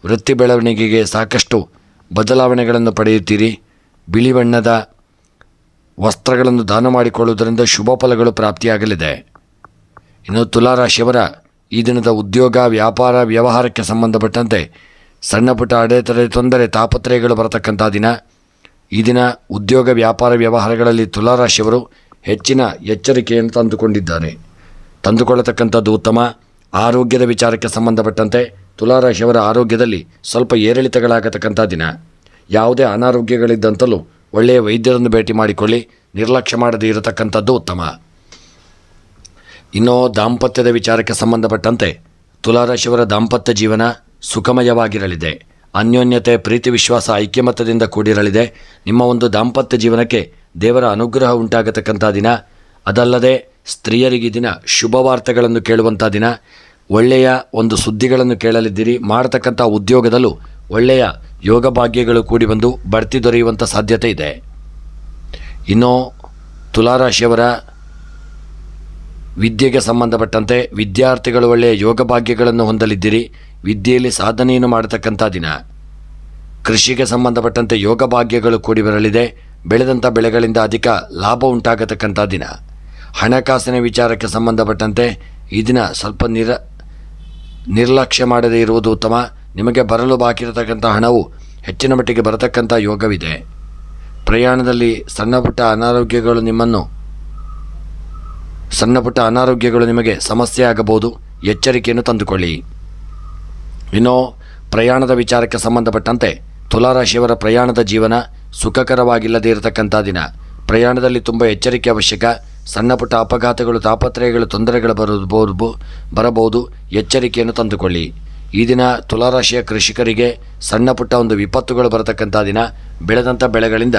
[SPEAKER 1] ವೃತ್ತಿ ಬೆಳವಣಿಗೆಗೆ ಸಾಕಷ್ಟು ಬದಲಾವಣೆಗಳನ್ನು ಪಡೆಯುತ್ತೀರಿ. ಬಿಳಿ ಬಣ್ಣದ ವಸ್ತ್ರಗಳನ್ನು ದಾನ ಮಾಡಿಕೊಳ್ಳುವುದರಿಂದ ಶುಭ ಫಲಗಳು ಪ್ರಾಪ್ತಿಯಾಗಲಿದೆ. ಇನ್ನು ತುಲಾರಾಶಿಯವರ ಈ ದಿನದ ಉದ್ಯೋಗ, ವ್ಯಾಪಾರ, ವ್ಯವಹಾರಕ್ಕೆ ಸಂಬಂಧಪಟ್ಟಂತೆ ಸಣ್ಣ ಪುಟ್ಟ ಅಡೆತಡೆ, ತೊಂದರೆ, ತಾಪತ್ರಯಗಳು ಬರತಕ್ಕಂಥ ದಿನ. ಈ ದಿನ ಉದ್ಯೋಗ, ವ್ಯಾಪಾರ, ವ್ಯವಹಾರಗಳಲ್ಲಿ ತುಲಾರಾಶಿಯವರು ಹೆಚ್ಚಿನ ಎಚ್ಚರಿಕೆಯನ್ನು ತಂದುಕೊಳ್ಳತಕ್ಕಂಥದ್ದು ಉತ್ತಮ. ಆರೋಗ್ಯದ ವಿಚಾರಕ್ಕೆ ಸಂಬಂಧಪಟ್ಟಂತೆ ತುಲಾರಾಶಿಯವರ ಆರೋಗ್ಯದಲ್ಲಿ ಸ್ವಲ್ಪ ಏರಿಳಿತಗಳಾಗತಕ್ಕಂಥ ದಿನ. ಯಾವುದೇ ಅನಾರೋಗ್ಯಗಳಿದ್ದಂತಲೂ ಒಳ್ಳೆಯ ವೈದ್ಯರನ್ನು ಭೇಟಿ ಮಾಡಿಕೊಳ್ಳಿ. ನಿರ್ಲಕ್ಷ್ಯ ಮಾಡದೇ ಇರತಕ್ಕಂಥದ್ದು ಉತ್ತಮ. ಇನ್ನು ದಾಂಪತ್ಯದ ವಿಚಾರಕ್ಕೆ ಸಂಬಂಧಪಟ್ಟಂತೆ ತುಲಾರಾಶಿಯವರ ದಾಂಪತ್ಯ ಜೀವನ ಸುಖಮಯವಾಗಿರಲಿದೆ. ಅನ್ಯೋನ್ಯತೆ, ಪ್ರೀತಿ, ವಿಶ್ವಾಸ, ಐಕ್ಯಮತ್ಯದಿಂದ ಕೂಡಿರಲಿದೆ. ನಿಮ್ಮ ಒಂದು ದಾಂಪತ್ಯ ಜೀವನಕ್ಕೆ ದೇವರ ಅನುಗ್ರಹ ಉಂಟಾಗತಕ್ಕಂಥ ದಿನ. ಅದಲ್ಲದೆ ಸ್ತ್ರೀಯರಿಗೆ ದಿನ ಶುಭ ವಾರ್ತೆಗಳನ್ನು ಕೇಳುವಂಥ ದಿನ. ಒಳ್ಳೆಯ ಒಂದು ಸುದ್ದಿಗಳನ್ನು ಕೇಳಲಿದ್ದೀರಿ. ಮಾಡತಕ್ಕಂಥ ಉದ್ಯೋಗದಲ್ಲೂ ಒಳ್ಳೆಯ ಯೋಗ ಭಾಗ್ಯಗಳು ಕೂಡಿ ಬಂದು ಬಡ್ತಿ ದೊರೆಯುವಂಥ ಸಾಧ್ಯತೆ ಇದೆ. ಇನ್ನು ತುಲಾರಾಶಿಯವರ ವಿದ್ಯೆಗೆ ಸಂಬಂಧಪಟ್ಟಂತೆ ವಿದ್ಯಾರ್ಥಿಗಳು ಒಳ್ಳೆಯ ಯೋಗ ಭಾಗ್ಯಗಳನ್ನು ಹೊಂದಲಿದ್ದೀರಿ. ವಿದ್ಯೆಯಲ್ಲಿ ಸಾಧನೆಯನ್ನು ಮಾಡತಕ್ಕಂಥ ದಿನ. ಕೃಷಿಗೆ ಸಂಬಂಧಪಟ್ಟಂತೆ ಯೋಗ ಭಾಗ್ಯಗಳು ಕೂಡಿ ಬರಲಿದೆ. ಬೆಳೆದಂಥ ಬೆಳೆಗಳಿಂದ ಅಧಿಕ ಲಾಭ ಉಂಟಾಗತಕ್ಕಂಥ ದಿನ. ಹಣಕಾಸಿನ ವಿಚಾರಕ್ಕೆ ಸಂಬಂಧಪಟ್ಟಂತೆ ಈ ದಿನ ಸ್ವಲ್ಪ ನಿರ್ಲಕ್ಷ್ಯ ಮಾಡದೇ ಇರುವುದು ಉತ್ತಮ. ನಿಮಗೆ ಬರಲು ಬಾಕಿ ಇರತಕ್ಕಂಥ ಹಣವು ಹೆಚ್ಚಿನ ಮಟ್ಟಿಗೆ ಬರತಕ್ಕಂಥ ಯೋಗವಿದೆ. ಪ್ರಯಾಣದಲ್ಲಿ ಸಣ್ಣ ಪುಟ್ಟ ಅನಾರೋಗ್ಯಗಳು ನಿಮಗೆ ಸಮಸ್ಯೆ ಆಗಬಹುದು. ಎಚ್ಚರಿಕೆಯನ್ನು ತಂದುಕೊಳ್ಳಿ. ಇನ್ನು ಪ್ರಯಾಣದ ವಿಚಾರಕ್ಕೆ ಸಂಬಂಧಪಟ್ಟಂತೆ ತುಲಾರಾಶಿಯವರ ಪ್ರಯಾಣದ ಜೀವನ ಸುಖಕರವಾಗಿಲ್ಲದೇ ಇರತಕ್ಕಂಥ ದಿನ. ಪ್ರಯಾಣದಲ್ಲಿ ತುಂಬ ಎಚ್ಚರಿಕೆ ಅವಶ್ಯಕ. ಸಣ್ಣ ಪುಟ್ಟ ಅಪಘಾತಗಳು, ತಾಪತ್ರಯಗಳು, ತೊಂದರೆಗಳು ಬರಬಹುದು. ಎಚ್ಚರಿಕೆಯನ್ನು ತಂದುಕೊಳ್ಳಿ. ಈ ದಿನ ತುಲಾರಾಶಿಯ ಕೃಷಿಕರಿಗೆ ಸಣ್ಣ ಪುಟ್ಟ ಒಂದು ವಿಪತ್ತುಗಳು ಬರತಕ್ಕಂಥ ದಿನ. ಬೆಳೆದಂಥ ಬೆಳೆಗಳಿಂದ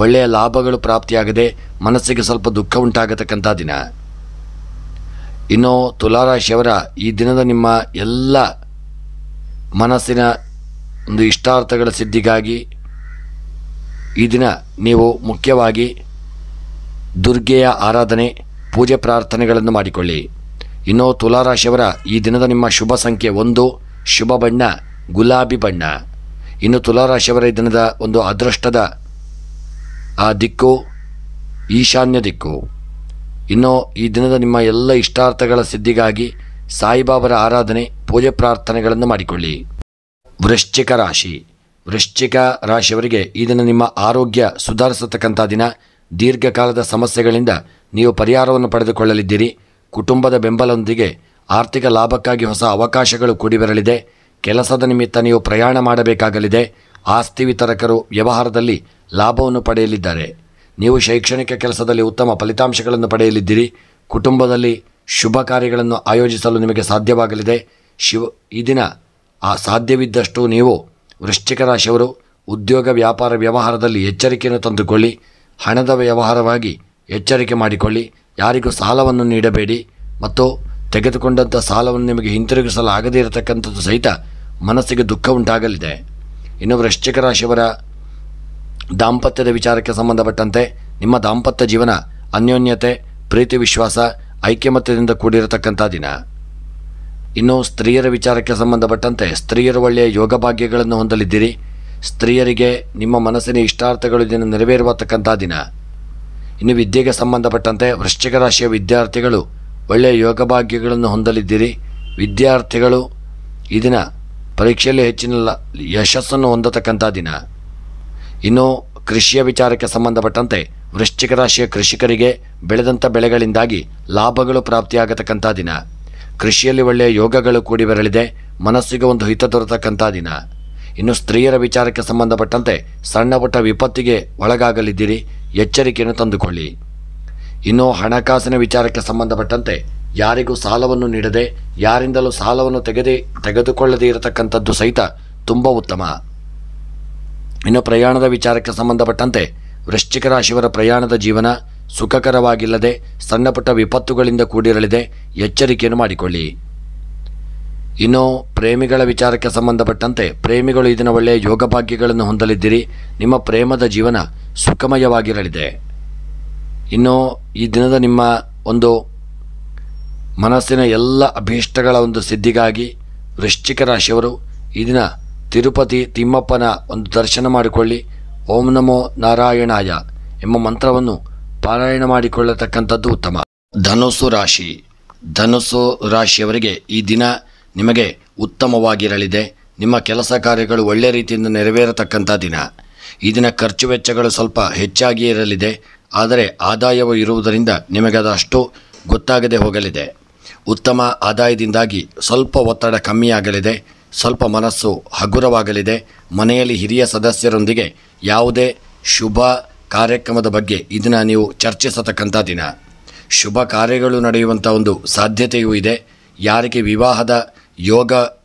[SPEAKER 1] ಒಳ್ಳೆಯ ಲಾಭಗಳು ಪ್ರಾಪ್ತಿಯಾಗದೆ ಮನಸ್ಸಿಗೆ ಸ್ವಲ್ಪ ದುಃಖ ಉಂಟಾಗತಕ್ಕಂಥ ದಿನ. ಇನ್ನು ತುಲಾರಾಶಿಯವರ ಈ ದಿನದ ನಿಮ್ಮ ಎಲ್ಲ ಮನಸ್ಸಿನ ಒಂದು ಇಷ್ಟಾರ್ಥಗಳ ಸಿದ್ಧಿಗಾಗಿ ಈ ದಿನ ನೀವು ಮುಖ್ಯವಾಗಿ ದುರ್ಗೆಯ ಆರಾಧನೆ, ಪೂಜೆ, ಪ್ರಾರ್ಥನೆಗಳನ್ನು ಮಾಡಿಕೊಳ್ಳಿ. ಇನ್ನು ತುಲಾರಾಶಿಯವರ ಈ ದಿನದ ನಿಮ್ಮ ಶುಭ ಸಂಖ್ಯೆ 1, ಶುಭ ಬಣ್ಣ ಗುಲಾಬಿ ಬಣ್ಣ. ಇನ್ನು ತುಲಾರಾಶಿಯವರ ಈ ದಿನದ ಒಂದು ಅದೃಷ್ಟದ ದಿಕ್ಕು ಈಶಾನ್ಯ ದಿಕ್ಕು. ಇನ್ನು ಈ ದಿನದ ನಿಮ್ಮ ಎಲ್ಲ ಇಷ್ಟಾರ್ಥಗಳ ಸಿದ್ಧಿಗಾಗಿ ಸಾಯಿಬಾಬರ ಆರಾಧನೆ, ಪೂಜೆ, ಪ್ರಾರ್ಥನೆಗಳನ್ನು ಮಾಡಿಕೊಳ್ಳಿ. ವೃಶ್ಚಿಕ ರಾಶಿ ವೃಶ್ಚಿಕ ರಾಶಿಯವರಿಗೆ ಈ ದಿನ ನಿಮ್ಮ ಆರೋಗ್ಯ ಸುಧಾರಿಸತಕ್ಕಂಥ ದಿನ. ದೀರ್ಘಕಾಲದ ಸಮಸ್ಯೆಗಳಿಂದ ನೀವು ಪರಿಹಾರವನ್ನು ಪಡೆದುಕೊಳ್ಳಲಿದ್ದೀರಿ. ಕುಟುಂಬದ ಬೆಂಬಲದೊಂದಿಗೆ ಆರ್ಥಿಕ ಲಾಭಕ್ಕಾಗಿ ಹೊಸ ಅವಕಾಶಗಳು ಕೂಡಿ ಬರಲಿದೆ. ಕೆಲಸದ ನಿಮಿತ್ತ ನೀವು ಪ್ರಯಾಣ ಮಾಡಬೇಕಾಗಲಿದೆ. ಆಸ್ತಿ ವಿತರಕರು ವ್ಯವಹಾರದಲ್ಲಿ ಲಾಭವನ್ನು ಪಡೆಯಲಿದ್ದಾರೆ. ನೀವು ಶೈಕ್ಷಣಿಕ ಕೆಲಸದಲ್ಲಿ ಉತ್ತಮ ಫಲಿತಾಂಶಗಳನ್ನು ಪಡೆಯಲಿದ್ದೀರಿ. ಕುಟುಂಬದಲ್ಲಿ ಶುಭ ಕಾರ್ಯಗಳನ್ನು ಆಯೋಜಿಸಲು ನಿಮಗೆ ಸಾಧ್ಯವಾಗಲಿದೆ. ಈ ದಿನ ಸಾಧ್ಯವಿದ್ದಷ್ಟು ನೀವು ವೃಶ್ಚಿಕ ರಾಶಿಯವರು ಉದ್ಯೋಗ ವ್ಯಾಪಾರ ವ್ಯವಹಾರದಲ್ಲಿ ಎಚ್ಚರಿಕೆಯನ್ನು ತಂದುಕೊಳ್ಳಿ. ಹಣದ ವ್ಯವಹಾರವಾಗಿ ಎಚ್ಚರಿಕೆ ಮಾಡಿಕೊಳ್ಳಿ. ಯಾರಿಗೂ ಸಾಲವನ್ನು ನೀಡಬೇಡಿ ಮತ್ತು ತೆಗೆದುಕೊಂಡಂಥ ಸಾಲವನ್ನು ನಿಮಗೆ ಹಿಂತಿರುಗಿಸಲಾಗದೇ ಇರತಕ್ಕಂಥದ್ದು ಸಹಿತ ಮನಸ್ಸಿಗೆ ದುಃಖ ಉಂಟಾಗಲಿದೆ. ಇನ್ನು ವೃಶ್ಚಿಕ ರಾಶಿಯವರ ದಾಂಪತ್ಯದ ವಿಚಾರಕ್ಕೆ ಸಂಬಂಧಪಟ್ಟಂತೆ ನಿಮ್ಮ ದಾಂಪತ್ಯ ಜೀವನ ಅನ್ಯೋನ್ಯತೆ, ಪ್ರೀತಿ, ವಿಶ್ವಾಸ, ಐಕ್ಯಮತ್ಯದಿಂದ ಕೂಡಿರತಕ್ಕಂಥ ದಿನ. ಇನ್ನು ಸ್ತ್ರೀಯರ ವಿಚಾರಕ್ಕೆ ಸಂಬಂಧಪಟ್ಟಂತೆ ಸ್ತ್ರೀಯರು ಒಳ್ಳೆಯ ಯೋಗ ಭಾಗ್ಯಗಳನ್ನು ಹೊಂದಲಿದ್ದೀರಿ. ಸ್ತ್ರೀಯರಿಗೆ ನಿಮ್ಮ ಮನಸ್ಸಿನ ಇಷ್ಟಾರ್ಥಗಳು ದಿನ ನೆರವೇರುವತಕ್ಕಂಥ ದಿನ. ಇನ್ನು ವಿದ್ಯೆಗೆ ಸಂಬಂಧಪಟ್ಟಂತೆ ವೃಶ್ಚಿಕ ರಾಶಿಯ ವಿದ್ಯಾರ್ಥಿಗಳು ಒಳ್ಳೆಯ ಯೋಗ ಭಾಗ್ಯಗಳನ್ನು ಹೊಂದಲಿದ್ದೀರಿ. ವಿದ್ಯಾರ್ಥಿಗಳು ಈ ದಿನ ಪರೀಕ್ಷೆಯಲ್ಲಿ ಹೆಚ್ಚಿನ ಯಶಸ್ಸನ್ನು ಹೊಂದತಕ್ಕಂಥ ದಿನ. ಇನ್ನು ಕೃಷಿಯ ವಿಚಾರಕ್ಕೆ ಸಂಬಂಧಪಟ್ಟಂತೆ ವೃಶ್ಚಿಕ ರಾಶಿಯ ಕೃಷಿಕರಿಗೆ ಬೆಳೆದಂಥ ಬೆಳೆಗಳಿಂದಾಗಿ ಲಾಭಗಳು ಪ್ರಾಪ್ತಿಯಾಗತಕ್ಕಂಥ ದಿನ. ಕೃಷಿಯಲ್ಲಿ ಒಳ್ಳೆಯ ಯೋಗಗಳು ಕೂಡಿ ಬರಲಿದೆ. ಮನಸ್ಸಿಗೆ ಒಂದು ಹಿತ ದೊರೆತಕ್ಕಂಥ ದಿನ. ಇನ್ನು ಸ್ತ್ರೀಯರ ವಿಚಾರಕ್ಕೆ ಸಂಬಂಧಪಟ್ಟಂತೆ ಸಣ್ಣ ಪುಟ್ಟ ವಿಪತ್ತಿಗೆ ಒಳಗಾಗಲಿದ್ದೀರಿ. ಎಚ್ಚರಿಕೆಯನ್ನು ತಂದುಕೊಳ್ಳಿ. ಇನ್ನು ಹಣಕಾಸಿನ ವಿಚಾರಕ್ಕೆ ಸಂಬಂಧಪಟ್ಟಂತೆ ಯಾರಿಗೂ ಸಾಲವನ್ನು ನೀಡದೆ, ಯಾರಿಂದಲೂ ಸಾಲವನ್ನು ತೆಗೆದುಕೊಳ್ಳದೇ ಇರತಕ್ಕಂಥದ್ದು ಸಹಿತ ತುಂಬ ಉತ್ತಮ. ಇನ್ನು ಪ್ರಯಾಣದ ವಿಚಾರಕ್ಕೆ ಸಂಬಂಧಪಟ್ಟಂತೆ ವೃಶ್ಚಿಕ ರಾಶಿಯವರ ಪ್ರಯಾಣದ ಜೀವನ ಸುಖಕರವಾಗಿಲ್ಲದೆ ಸಣ್ಣ ಪುಟ್ಟ ವಿಪತ್ತುಗಳಿಂದ ಕೂಡಿರಲಿದೆ. ಎಚ್ಚರಿಕೆಯನ್ನು ಮಾಡಿಕೊಳ್ಳಿ. ಇನ್ನು ಪ್ರೇಮಿಗಳ ವಿಚಾರಕ್ಕೆ ಸಂಬಂಧಪಟ್ಟಂತೆ ಪ್ರೇಮಿಗಳು ಇದನ್ನ ಒಳ್ಳೆಯ ಯೋಗ ಭಾಗ್ಯಗಳನ್ನು ಹೊಂದಲಿದ್ದೀರಿ. ನಿಮ್ಮ ಪ್ರೇಮದ ಜೀವನ ಸುಖಮಯವಾಗಿರಲಿದೆ. ಇನ್ನು ಈ ದಿನದ ನಿಮ್ಮ ಒಂದು ಮನಸ್ಸಿನ ಎಲ್ಲ ಅಭೀಷ್ಟಗಳ ಒಂದು ಸಿದ್ಧಿಗಾಗಿ ವೃಶ್ಚಿಕ ರಾಶಿಯವರು ಈ ದಿನ ತಿರುಪತಿ ತಿಮ್ಮಪ್ಪನ ಒಂದು ದರ್ಶನ ಮಾಡಿಕೊಳ್ಳಿ. ಓಂ ನಮೋ ನಾರಾಯಣಾಯ ಎಂಬ ಮಂತ್ರವನ್ನು ಪಾರಾಯಣ ಮಾಡಿಕೊಳ್ಳತಕ್ಕಂಥದ್ದು ಉತ್ತಮ. ಧನುಸ್ಸು ರಾಶಿಯವರಿಗೆ ಈ ದಿನ ನಿಮಗೆ ಉತ್ತಮವಾಗಿರಲಿದೆ. ನಿಮ್ಮ ಕೆಲಸ ಕಾರ್ಯಗಳು ಒಳ್ಳೆಯ ರೀತಿಯಿಂದ ನೆರವೇರತಕ್ಕಂಥ ದಿನ. ಈ ದಿನ ಖರ್ಚು ವೆಚ್ಚಗಳು ಸ್ವಲ್ಪ ಹೆಚ್ಚಾಗಿಯೇ ಇರಲಿದೆ. ಆದರೆ ಆದಾಯವು ಇರುವುದರಿಂದ ನಿಮಗೆ ಅದಷ್ಟು ಗೊತ್ತಾಗದೆ ಹೋಗಲಿದೆ. ಉತ್ತಮ ಆದಾಯದಿಂದಾಗಿ ಸ್ವಲ್ಪ ಒತ್ತಡ ಕಮ್ಮಿಯಾಗಲಿದೆ. ಸ್ವಲ್ಪ ಮನಸ್ಸು ಹಗುರವಾಗಲಿದೆ. ಮನೆಯಲ್ಲಿ ಹಿರಿಯ ಸದಸ್ಯರೊಂದಿಗೆ ಯಾವುದೇ ಶುಭ ಕಾರ್ಯಕ್ರಮದ ಬಗ್ಗೆ ಇದನ್ನು ನೀವು ಚರ್ಚಿಸತಕ್ಕಂಥ ದಿನ. ಶುಭ ಕಾರ್ಯಗಳು ನಡೆಯುವಂಥ ಒಂದು ಸಾಧ್ಯತೆಯೂ ಇದೆ. ಯಾರಿಗೆ ವಿವಾಹದ ಯೋಗ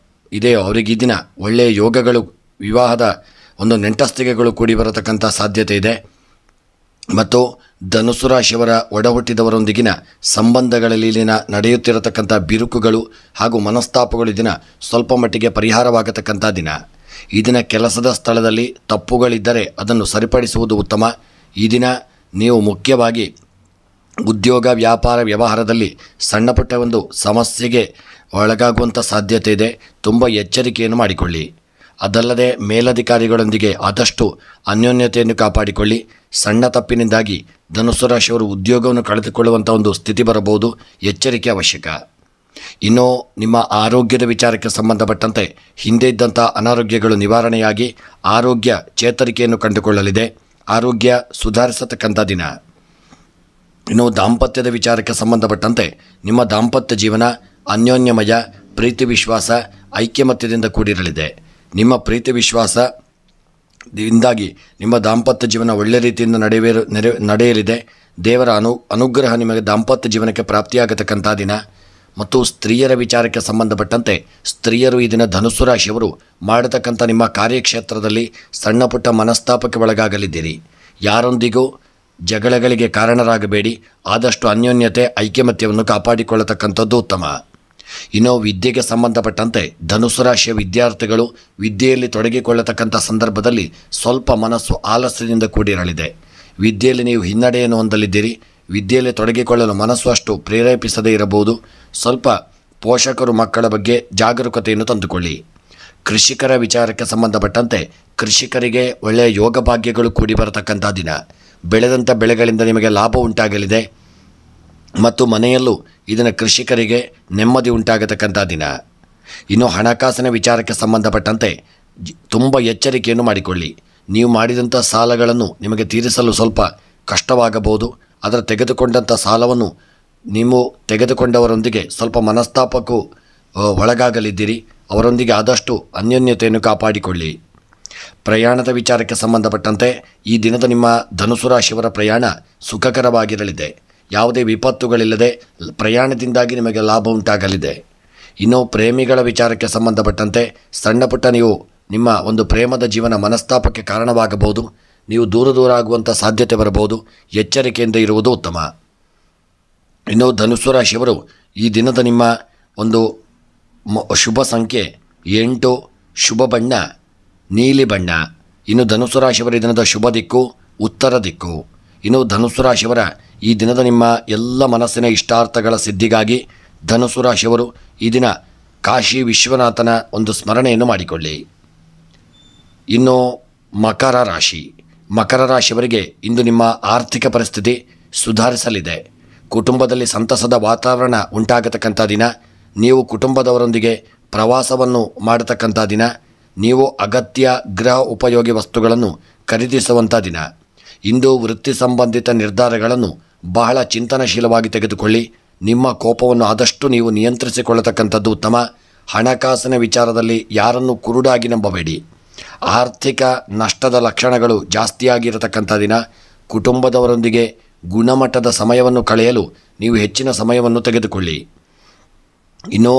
[SPEAKER 1] ಇದೆಯೋ ಅವರಿಗೆ ಈ ದಿನ ಒಳ್ಳೆಯ ಯೋಗಗಳು, ವಿವಾಹದ ಒಂದು ನೆಂಟಸ್ತಿಕೆಗಳು ಕೂಡಿ ಬರತಕ್ಕಂಥ ಸಾಧ್ಯತೆ ಇದೆ. ಮತ್ತು ಧನುಸ್ಸು ರಾಶಿಯವರ ಒಡಹುಟ್ಟಿದವರೊಂದಿಗಿನ ಸಂಬಂಧಗಳಲ್ಲಿ ನಡೆಯುತ್ತಿರತಕ್ಕಂಥ ಬಿರುಕುಗಳು ಹಾಗೂ ಮನಸ್ತಾಪಗಳು ದಿನ ಸ್ವಲ್ಪ ಮಟ್ಟಿಗೆ ಪರಿಹಾರವಾಗತಕ್ಕಂಥ ದಿನ. ಈ ದಿನ ಕೆಲಸದ ಸ್ಥಳದಲ್ಲಿ ತಪ್ಪುಗಳಿದ್ದರೆ ಅದನ್ನು ಸರಿಪಡಿಸುವುದು ಉತ್ತಮ. ಈ ದಿನ ನೀವು ಮುಖ್ಯವಾಗಿ ಉದ್ಯೋಗ ವ್ಯಾಪಾರ ವ್ಯವಹಾರದಲ್ಲಿ ಸಣ್ಣ ಪುಟ್ಟ ಒಂದು ಸಮಸ್ಯೆಗೆ ಒಳಗಾಗುವಂಥ ಸಾಧ್ಯತೆ ಇದೆ. ತುಂಬ ಎಚ್ಚರಿಕೆಯನ್ನು ಮಾಡಿಕೊಳ್ಳಿ. ಅದಲ್ಲದೆ ಮೇಲಧಿಕಾರಿಗಳೊಂದಿಗೆ ಆದಷ್ಟು ಅನ್ಯೋನ್ಯತೆಯನ್ನು ಕಾಪಾಡಿಕೊಳ್ಳಿ. ಸಣ್ಣ ತಪ್ಪಿನಿಂದಾಗಿ ಧನುಸ್ಸು ರಾಶಿಯವರು ಉದ್ಯೋಗವನ್ನು ಕಳೆದುಕೊಳ್ಳುವಂಥ ಒಂದು ಸ್ಥಿತಿ ಬರಬಹುದು. ಎಚ್ಚರಿಕೆ ಅವಶ್ಯಕ. ಇನ್ನು ನಿಮ್ಮ ಆರೋಗ್ಯದ ವಿಚಾರಕ್ಕೆ ಸಂಬಂಧಪಟ್ಟಂತೆ ಹಿಂದೆ ಇದ್ದಂಥ ಅನಾರೋಗ್ಯಗಳು ನಿವಾರಣೆಯಾಗಿ ಆರೋಗ್ಯ ಚೇತರಿಕೆಯನ್ನು ಕಂಡುಕೊಳ್ಳಲಿದೆ. ಆರೋಗ್ಯ ಸುಧಾರಿಸತಕ್ಕಂಥ ದಿನ. ಇನ್ನು ದಾಂಪತ್ಯದ ವಿಚಾರಕ್ಕೆ ಸಂಬಂಧಪಟ್ಟಂತೆ ನಿಮ್ಮ ದಾಂಪತ್ಯ ಜೀವನ ಅನ್ಯೋನ್ಯಮಯ, ಪ್ರೀತಿ ವಿಶ್ವಾಸ ಐಕ್ಯಮತ್ಯದಿಂದ ಕೂಡಿರಲಿದೆ. ನಿಮ್ಮ ಪ್ರೀತಿ ವಿಶ್ವಾಸದಿಂದಾಗಿ ನಿಮ್ಮ ದಾಂಪತ್ಯ ಜೀವನ ಒಳ್ಳೆಯ ರೀತಿಯಿಂದ ನಡೆಯಲಿದೆ. ದೇವರ ಅನುಗ್ರಹ ನಿಮಗೆ ದಾಂಪತ್ಯ ಜೀವನಕ್ಕೆ ಪ್ರಾಪ್ತಿಯಾಗತಕ್ಕಂಥ ದಿನ. ಮತ್ತು ಸ್ತ್ರೀಯರ ವಿಚಾರಕ್ಕೆ ಸಂಬಂಧಪಟ್ಟಂತೆ ಸ್ತ್ರೀಯರು ಈ ದಿನ ಧನುಸ್ಸು ರಾಶಿಯವರು ಮಾಡತಕ್ಕಂಥ ನಿಮ್ಮ ಕಾರ್ಯಕ್ಷೇತ್ರದಲ್ಲಿ ಸಣ್ಣ ಪುಟ್ಟ ಮನಸ್ತಾಪಕ್ಕೆ ಒಳಗಾಗಲಿದ್ದೀರಿ. ಯಾರೊಂದಿಗೂ ಜಗಳಗಳಿಗೆ ಕಾರಣರಾಗಬೇಡಿ. ಆದಷ್ಟು ಅನ್ಯೋನ್ಯತೆ ಐಕ್ಯಮತ್ಯವನ್ನು ಕಾಪಾಡಿಕೊಳ್ಳತಕ್ಕಂಥದ್ದು ಉತ್ತಮ. ಇನ್ನು ವಿದ್ಯೆಗೆ ಸಂಬಂಧಪಟ್ಟಂತೆ ಧನುಸ್ಸು ರಾಶಿಯ ವಿದ್ಯಾರ್ಥಿಗಳು ವಿದ್ಯೆಯಲ್ಲಿ ತೊಡಗಿಕೊಳ್ಳತಕ್ಕಂಥ ಸಂದರ್ಭದಲ್ಲಿ ಸ್ವಲ್ಪ ಮನಸ್ಸು ಆಲಸ್ಯದಿಂದ ಕೂಡಿರಲಿದೆ. ವಿದ್ಯೆಯಲ್ಲಿ ನೀವು ಹಿನ್ನಡೆಯನ್ನು ಹೊಂದಲಿದ್ದೀರಿ. ವಿದ್ಯೆಯಲ್ಲಿ ತೊಡಗಿಕೊಳ್ಳಲು ಮನಸ್ಸು ಅಷ್ಟು ಪ್ರೇರೇಪಿಸದೇ ಇರಬಹುದು. ಸ್ವಲ್ಪ ಪೋಷಕರು ಮಕ್ಕಳ ಬಗ್ಗೆ ಜಾಗರೂಕತೆಯನ್ನು ತಂದುಕೊಳ್ಳಿ. ಕೃಷಿಕರ ವಿಚಾರಕ್ಕೆ ಸಂಬಂಧಪಟ್ಟಂತೆ ಕೃಷಿಕರಿಗೆ ಒಳ್ಳೆಯ ಯೋಗ ಭಾಗ್ಯಗಳು ಕೂಡಿ ಬರತಕ್ಕಂಥ ದಿನ. ಬೆಳೆದಂಥ ಬೆಳೆಗಳಿಂದ ನಿಮಗೆ ಲಾಭ ಉಂಟಾಗಲಿದೆ ಮತ್ತು ಮನೆಯಲ್ಲೂ ಇದನ್ನು ಕೃಷಿಕರಿಗೆ ನೆಮ್ಮದಿ ಉಂಟಾಗತಕ್ಕಂಥ ದಿನ. ಇನ್ನು ಹಣಕಾಸಿನ ವಿಚಾರಕ್ಕೆ ಸಂಬಂಧಪಟ್ಟಂತೆ ತುಂಬ ಎಚ್ಚರಿಕೆಯನ್ನು ಮಾಡಿಕೊಳ್ಳಿ. ನೀವು ಮಾಡಿದಂಥ ಸಾಲಗಳನ್ನು ನಿಮಗೆ ತೀರಿಸಲು ಸ್ವಲ್ಪ ಕಷ್ಟವಾಗಬಹುದು. ಆದರೆ ತೆಗೆದುಕೊಂಡಂಥ ಸಾಲವನ್ನು ನೀವು ತೆಗೆದುಕೊಂಡವರೊಂದಿಗೆ ಸ್ವಲ್ಪ ಮನಸ್ತಾಪಕ್ಕೂ ಒಳಗಾಗಲಿದ್ದೀರಿ. ಅವರೊಂದಿಗೆ ಆದಷ್ಟು ಅನ್ಯೋನ್ಯತೆಯನ್ನು ಕಾಪಾಡಿಕೊಳ್ಳಿ. ಪ್ರಯಾಣದ ವಿಚಾರಕ್ಕೆ ಸಂಬಂಧಪಟ್ಟಂತೆ ಈ ದಿನದ ನಿಮ್ಮ ಧನುಸು ರಾಶಿಯವರ ಪ್ರಯಾಣ ಸುಖಕರವಾಗಿರಲಿದೆ. ಯಾವುದೇ ವಿಪತ್ತುಗಳಿಲ್ಲದೆ ಪ್ರಯಾಣದಿಂದಾಗಿ ನಿಮಗೆ ಲಾಭ ಉಂಟಾಗಲಿದೆ. ಇನ್ನು ಪ್ರೇಮಿಗಳ ವಿಚಾರಕ್ಕೆ ಸಂಬಂಧಪಟ್ಟಂತೆ ಸಣ್ಣ ಪುಟ್ಟ ನೀವು ನಿಮ್ಮ ಒಂದು ಪ್ರೇಮದ ಜೀವನ ಮನಸ್ತಾಪಕ್ಕೆ ಕಾರಣವಾಗಬಹುದು. ನೀವು ದೂರ ಆಗುವಂಥ ಸಾಧ್ಯತೆ ಬರಬಹುದು. ಎಚ್ಚರಿಕೆಯಿಂದ ಇರುವುದು ಉತ್ತಮ. ಇನ್ನು ಧನುಸ್ಸು ರಾಶಿಯವರು ಈ ದಿನದ ನಿಮ್ಮ ಒಂದು ಶುಭ ಸಂಖ್ಯೆ 8, ಶುಭ ಬಣ್ಣ ನೀಲಿ ಬಣ್ಣ. ಇನ್ನು ಧನುಸ್ಸು ರಾಶಿಯವರ ಈ ದಿನದ ಶುಭ ದಿಕ್ಕು ಉತ್ತರ ದಿಕ್ಕು. ಇನ್ನು ಧನುಸ್ಸು ರಾಶಿಯವರ ಈ ದಿನದ ನಿಮ್ಮ ಎಲ್ಲ ಮನಸ್ಸಿನ ಇಷ್ಟಾರ್ಥಗಳ ಸಿದ್ಧಿಗಾಗಿ ಧನುಸ್ಸು ರಾಶಿಯವರು ಈ ದಿನ ಕಾಶಿ ವಿಶ್ವನಾಥನ ಒಂದು ಸ್ಮರಣೆಯನ್ನು ಮಾಡಿಕೊಳ್ಳಿ. ಇನ್ನು ಮಕರ ರಾಶಿಯವರಿಗೆ ಇಂದು ನಿಮ್ಮ ಆರ್ಥಿಕ ಪರಿಸ್ಥಿತಿ ಸುಧಾರಿಸಲಿದೆ. ಕುಟುಂಬದಲ್ಲಿ ಸಂತಸದ ವಾತಾವರಣ ಉಂಟಾಗತಕ್ಕಂಥ ದಿನ. ನೀವು ಕುಟುಂಬದವರೊಂದಿಗೆ ಪ್ರವಾಸವನ್ನು ಮಾಡತಕ್ಕಂಥ ದಿನ. ನೀವು ಅಗತ್ಯ ಗೃಹ ಉಪಯೋಗಿ ವಸ್ತುಗಳನ್ನು ಖರೀದಿಸುವಂಥ ದಿನ. ಇಂದು ವೃತ್ತಿ ಸಂಬಂಧಿತ ನಿರ್ಧಾರಗಳನ್ನು ಬಹಳ ಚಿಂತನಶೀಲವಾಗಿ ತೆಗೆದುಕೊಳ್ಳಿ. ನಿಮ್ಮ ಕೋಪವನ್ನು ಆದಷ್ಟು ನೀವು ನಿಯಂತ್ರಿಸಿಕೊಳ್ಳತಕ್ಕಂಥದ್ದು ಉತ್ತಮ. ಹಣಕಾಸಿನ ವಿಚಾರದಲ್ಲಿ ಯಾರನ್ನು ಕುರುಡಾಗಿ ನಂಬಬೇಡಿ. ಆರ್ಥಿಕ ನಷ್ಟದ ಲಕ್ಷಣಗಳು ಜಾಸ್ತಿಯಾಗಿರತಕ್ಕಂಥ ದಿನ. ಕುಟುಂಬದವರೊಂದಿಗೆ ಗುಣಮಟ್ಟದ ಸಮಯವನ್ನು ಕಳೆಯಲು ನೀವು ಹೆಚ್ಚಿನ ಸಮಯವನ್ನು ತೆಗೆದುಕೊಳ್ಳಿ. ಇನ್ನು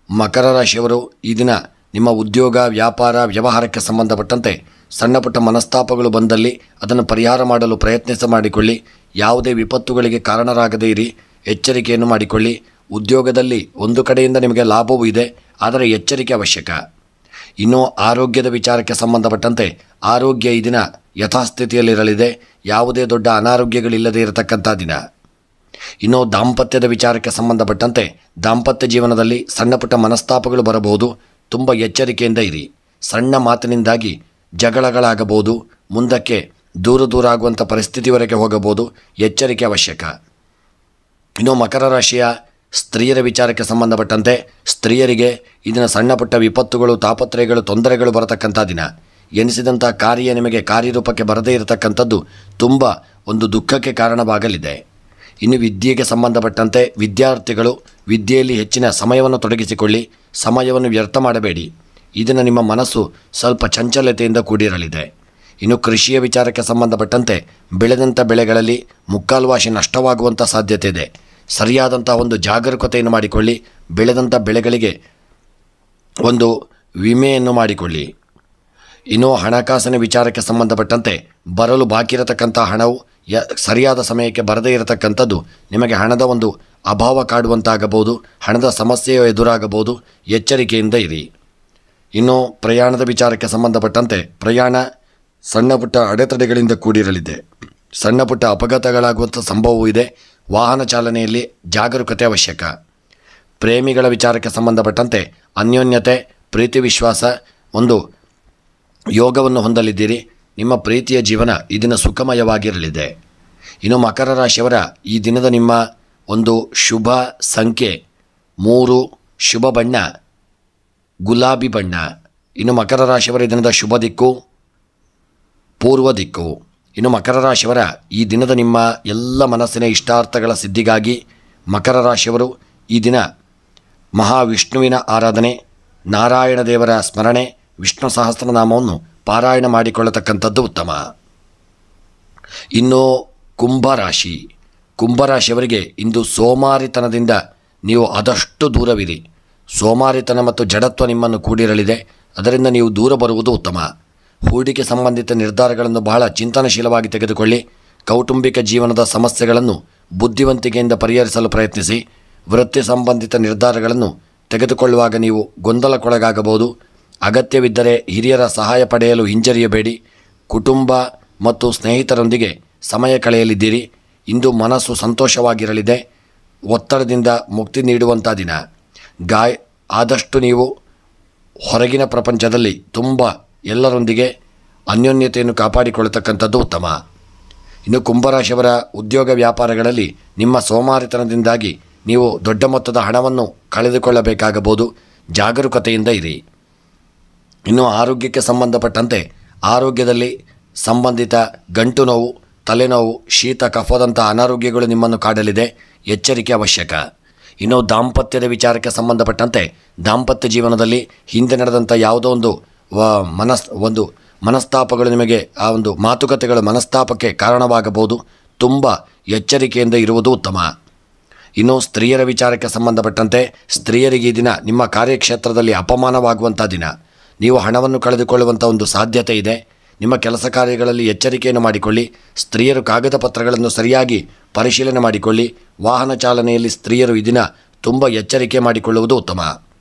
[SPEAKER 1] ಮಕರ ರಾಶಿಯವರು ಈ ದಿನ ನಿಮ್ಮ ಉದ್ಯೋಗ ವ್ಯಾಪಾರ ವ್ಯವಹಾರಕ್ಕೆ ಸಂಬಂಧಪಟ್ಟಂತೆ ಸಣ್ಣ ಪುಟ್ಟ ಮನಸ್ತಾಪಗಳು ಬಂದಲ್ಲಿ ಅದನ್ನು ಪರಿಹಾರ ಮಾಡಲು ಪ್ರಯತ್ನಿಸ ಮಾಡಿಕೊಳ್ಳಿ. ಯಾವುದೇ ವಿಪತ್ತುಗಳಿಗೆ ಕಾರಣರಾಗದೇ ಇರಿ. ಎಚ್ಚರಿಕೆಯನ್ನು ಮಾಡಿಕೊಳ್ಳಿ. ಉದ್ಯೋಗದಲ್ಲಿ ಒಂದು ಕಡೆಯಿಂದ ನಿಮಗೆ ಲಾಭವೂ ಇದೆ, ಆದರೆ ಎಚ್ಚರಿಕೆ ಅವಶ್ಯಕ. ಇನ್ನು ಆರೋಗ್ಯದ ವಿಚಾರಕ್ಕೆ ಸಂಬಂಧಪಟ್ಟಂತೆ ಆರೋಗ್ಯ ಈ ದಿನ ಯಥಾಸ್ಥಿತಿಯಲ್ಲಿರಲಿದೆ. ಯಾವುದೇ ದೊಡ್ಡ ಅನಾರೋಗ್ಯಗಳಿಲ್ಲದೆ ಇರತಕ್ಕಂಥ ದಿನ. ಇನ್ನು ದಾಂಪತ್ಯದ ವಿಚಾರಕ್ಕೆ ಸಂಬಂಧಪಟ್ಟಂತೆ ದಾಂಪತ್ಯ ಜೀವನದಲ್ಲಿ ಸಣ್ಣ ಪುಟ್ಟ ಮನಸ್ತಾಪಗಳು ಬರಬಹುದು. ತುಂಬ ಎಚ್ಚರಿಕೆಯಿಂದ ಇರಿ. ಸಣ್ಣ ಮಾತಿನಿಂದಾಗಿ ಜಗಳಗಳಾಗಬಹುದು. ಮುಂದಕ್ಕೆ ದೂರ ಆಗುವಂಥ ಪರಿಸ್ಥಿತಿವರೆಗೆ ಹೋಗಬಹುದು. ಎಚ್ಚರಿಕೆ ಅವಶ್ಯಕ. ಇನ್ನು ಮಕರ ರಾಶಿಯ ಸ್ತ್ರೀಯರ ವಿಚಾರಕ್ಕೆ ಸಂಬಂಧಪಟ್ಟಂತೆ ಸ್ತ್ರೀಯರಿಗೆ ಇದನ್ನು ಸಣ್ಣ ಪುಟ್ಟ ವಿಪತ್ತುಗಳು ತಾಪತ್ರಯಗಳು ತೊಂದರೆಗಳು ಬರತಕ್ಕಂಥ ದಿನ. ಎನಿಸಿದಂಥ ಕಾರ್ಯ ನಿಮಗೆ ಕಾರ್ಯರೂಪಕ್ಕೆ ಬರದೇ ಇರತಕ್ಕಂಥದ್ದು ತುಂಬ ಒಂದು ದುಃಖಕ್ಕೆ ಕಾರಣವಾಗಲಿದೆ. ಇನ್ನು ವಿದ್ಯೆಗೆ ಸಂಬಂಧಪಟ್ಟಂತೆ ವಿದ್ಯಾರ್ಥಿಗಳು ವಿದ್ಯೆಯಲ್ಲಿ ಹೆಚ್ಚಿನ ಸಮಯವನ್ನು ತೊಡಗಿಸಿಕೊಳ್ಳಿ. ಸಮಯವನ್ನು ವ್ಯರ್ಥ ಮಾಡಬೇಡಿ. ಇದನ್ನು ನಿಮ್ಮ ಮನಸ್ಸು ಸ್ವಲ್ಪ ಚಂಚಲತೆಯಿಂದ ಕೂಡಿರಲಿದೆ. ಇನ್ನು ಕೃಷಿಯ ವಿಚಾರಕ್ಕೆ ಸಂಬಂಧಪಟ್ಟಂತೆ ಬೆಳೆದಂಥ ಬೆಳೆಗಳಲ್ಲಿ ಮುಕ್ಕಾಲ್ವಾಸಿ ನಷ್ಟವಾಗುವಂಥ ಸಾಧ್ಯತೆ ಇದೆ. ಸರಿಯಾದಂಥ ಒಂದು ಜಾಗರೂಕತೆಯನ್ನು ಮಾಡಿಕೊಳ್ಳಿ. ಬೆಳೆದಂಥ ಬೆಳೆಗಳಿಗೆ ಒಂದು ವಿಮೆಯನ್ನು ಮಾಡಿಕೊಳ್ಳಿ. ಇನ್ನು ಹಣಕಾಸಿನ ವಿಚಾರಕ್ಕೆ ಸಂಬಂಧಪಟ್ಟಂತೆ ಬರಲು ಬಾಕಿ ಇರತಕ್ಕಂಥ ಹಣವು ಸರಿಯಾದ ಸಮಯಕ್ಕೆ ಬರದೇ ಇರತಕ್ಕಂಥದ್ದು ನಿಮಗೆ ಹಣದ ಒಂದು ಅಭಾವ ಕಾಡುವಂತಾಗಬಹುದು. ಹಣದ ಸಮಸ್ಯೆಯು ಎದುರಾಗಬಹುದು. ಎಚ್ಚರಿಕೆಯಿಂದ ಇರಿ. ಇನ್ನು ಪ್ರಯಾಣದ ವಿಚಾರಕ್ಕೆ ಸಂಬಂಧಪಟ್ಟಂತೆ ಪ್ರಯಾಣ ಸಣ್ಣ ಪುಟ್ಟ ಅಡೆತಡೆಗಳಿಂದ ಕೂಡಿರಲಿದೆ. ಸಣ್ಣ ಪುಟ್ಟ ಅಪಘಾತಗಳಾಗುವಂಥ ಸಂಭವವೂ ಇದೆ. ವಾಹನ ಚಾಲನೆಯಲ್ಲಿ ಜಾಗರೂಕತೆ ಅವಶ್ಯಕ. ಪ್ರೇಮಿಗಳ ವಿಚಾರಕ್ಕೆ ಸಂಬಂಧಪಟ್ಟಂತೆ ಅನ್ಯೋನ್ಯತೆ ಪ್ರೀತಿ ವಿಶ್ವಾಸ ಒಂದು ಯೋಗವನ್ನು ಹೊಂದಲಿದ್ದೀರಿ. ನಿಮ್ಮ ಪ್ರೀತಿಯ ಜೀವನ ಈ ದಿನ ಸುಖಮಯವಾಗಿರಲಿದೆ. ಇನ್ನು ಮಕರ ರಾಶಿಯವರ ಈ ದಿನದ ನಿಮ್ಮ ಒಂದು ಶುಭ ಸಂಖ್ಯೆ 3, ಶುಭ ಬಣ್ಣ ಗುಲಾಬಿ ಬಣ್ಣ. ಇನ್ನು ಮಕರ ರಾಶಿಯವರ ಈ ದಿನದ ಶುಭ ದಿಕ್ಕು ಪೂರ್ವ ದಿಕ್ಕು. ಇನ್ನು ಮಕರ ರಾಶಿಯವರ ಈ ದಿನದ ನಿಮ್ಮ ಎಲ್ಲ ಮನಸ್ಸಿನ ಇಷ್ಟಾರ್ಥಗಳ ಸಿದ್ಧಿಗಾಗಿ ಮಕರ ರಾಶಿಯವರು ಈ ದಿನ ಮಹಾವಿಷ್ಣುವಿನ ಆರಾಧನೆ, ನಾರಾಯಣ ದೇವರ ಸ್ಮರಣೆ, ವಿಷ್ಣು ಸಹಸ್ರನಾಮವನ್ನು ಪಾರಾಯಣ ಮಾಡಿಕೊಳ್ಳತಕ್ಕಂಥದ್ದು ಉತ್ತಮ. ಇನ್ನು ಕುಂಭರಾಶಿಯವರಿಗೆ ಇಂದು ಸೋಮಾರಿತನದಿಂದ ನೀವು ಆದಷ್ಟು ದೂರವಿರಿ. ಸೋಮಾರಿತನ ಮತ್ತು ಜಡತ್ವ ನಿಮ್ಮನ್ನು ಕೂಡಿರಲಿದೆ. ಅದರಿಂದ ನೀವು ದೂರ ಬರುವುದು ಉತ್ತಮ. ಹೂಡಿಕೆ ಸಂಬಂಧಿತ ನಿರ್ಧಾರಗಳನ್ನು ಬಹಳ ಚಿಂತನಶೀಲವಾಗಿ ತೆಗೆದುಕೊಳ್ಳಿ. ಕೌಟುಂಬಿಕ ಜೀವನದ ಸಮಸ್ಯೆಗಳನ್ನು ಬುದ್ಧಿವಂತಿಕೆಯಿಂದ ಪರಿಹರಿಸಲು ಪ್ರಯತ್ನಿಸಿ. ವೃತ್ತಿ ಸಂಬಂಧಿತ ನಿರ್ಧಾರಗಳನ್ನು ತೆಗೆದುಕೊಳ್ಳುವಾಗ ನೀವು ಗೊಂದಲಕ್ಕೊಳಗಾಗಬಹುದು. ಅಗತ್ಯವಿದ್ದರೆ ಹಿರಿಯರ ಸಹಾಯ ಪಡೆಯಲು ಹಿಂಜರಿಯಬೇಡಿ. ಕುಟುಂಬ ಮತ್ತು ಸ್ನೇಹಿತರೊಂದಿಗೆ ಸಮಯ ಕಳೆಯಲಿದ್ದೀರಿ. ಇಂದು ಮನಸ್ಸು ಸಂತೋಷವಾಗಿರಲಿದೆ. ಒತ್ತಡದಿಂದ ಮುಕ್ತಿ ನೀಡುವಂಥ ದಿನ. ಆದಷ್ಟು ನೀವು ಹೊರಗಿನ ಪ್ರಪಂಚದಲ್ಲಿ ತುಂಬ ಎಲ್ಲರೊಂದಿಗೆ ಅನ್ಯೋನ್ಯತೆಯನ್ನು ಕಾಪಾಡಿಕೊಳ್ಳತಕ್ಕಂಥದ್ದು ಉತ್ತಮ. ಇನ್ನು ಕುಂಭರಾಶಿಯವರ ಉದ್ಯೋಗ ವ್ಯಾಪಾರಗಳಲ್ಲಿ ನಿಮ್ಮ ಸೋಮಾರಿತನದಿಂದಾಗಿ ನೀವು ದೊಡ್ಡ ಮೊತ್ತದ ಹಣವನ್ನು ಕಳೆದುಕೊಳ್ಳಬೇಕಾಗಬಹುದು. ಜಾಗರೂಕತೆಯಿಂದ ಇರಿ. ಇನ್ನು ಆರೋಗ್ಯಕ್ಕೆ ಸಂಬಂಧಪಟ್ಟಂತೆ ಆರೋಗ್ಯದಲ್ಲಿ ಸಂಬಂಧಿತ ಗಂಟು ನೋವು, ತಲೆನೋವು, ಶೀತ, ಕಫದಂಥ ಅನಾರೋಗ್ಯಗಳು ನಿಮ್ಮನ್ನು ಕಾಡಲಿದೆ. ಎಚ್ಚರಿಕೆ ಅವಶ್ಯಕ. ಇನ್ನು ದಾಂಪತ್ಯದ ವಿಚಾರಕ್ಕೆ ಸಂಬಂಧಪಟ್ಟಂತೆ ದಾಂಪತ್ಯ ಜೀವನದಲ್ಲಿ ಹಿಂದೆ ನಡೆದಂಥ ಯಾವುದೋ ಒಂದು ಮನಸ್ತಾಪಗಳು ನಿಮಗೆ ಆ ಒಂದು ಮಾತುಕತೆಗಳ ಮನಸ್ತಾಪಕ್ಕೆ ಕಾರಣವಾಗಬಹುದು. ತುಂಬ ಎಚ್ಚರಿಕೆಯಿಂದ ಇರುವುದು ಉತ್ತಮ. ಇನ್ನು ಸ್ತ್ರೀಯರ ವಿಚಾರಕ್ಕೆ ಸಂಬಂಧಪಟ್ಟಂತೆ ಸ್ತ್ರೀಯರಿಗೆ ಈ ದಿನ ನಿಮ್ಮ ಕಾರ್ಯಕ್ಷೇತ್ರದಲ್ಲಿ ಅಪಮಾನವಾಗುವಂಥ ದಿನ. ನೀವು ಹಣವನ್ನು ಕಳೆದುಕೊಳ್ಳುವಂಥ ಒಂದು ಸಾಧ್ಯತೆ ಇದೆ. ನಿಮ್ಮ ಕೆಲಸ ಕಾರ್ಯಗಳಲ್ಲಿ ಎಚ್ಚರಿಕೆಯನ್ನು ಮಾಡಿಕೊಳ್ಳಿ. ಸ್ತ್ರೀಯರು ಕಾಗದ ಪತ್ರಗಳನ್ನು ಸರಿಯಾಗಿ ಪರಿಶೀಲನೆ ಮಾಡಿಕೊಳ್ಳಿ. ವಾಹನ ಚಾಲನೆಯಲ್ಲಿ ಸ್ತ್ರೀಯರು ಈ ದಿನ ತುಂಬ ಎಚ್ಚರಿಕೆ ಮಾಡಿಕೊಳ್ಳುವುದು ಉತ್ತಮ.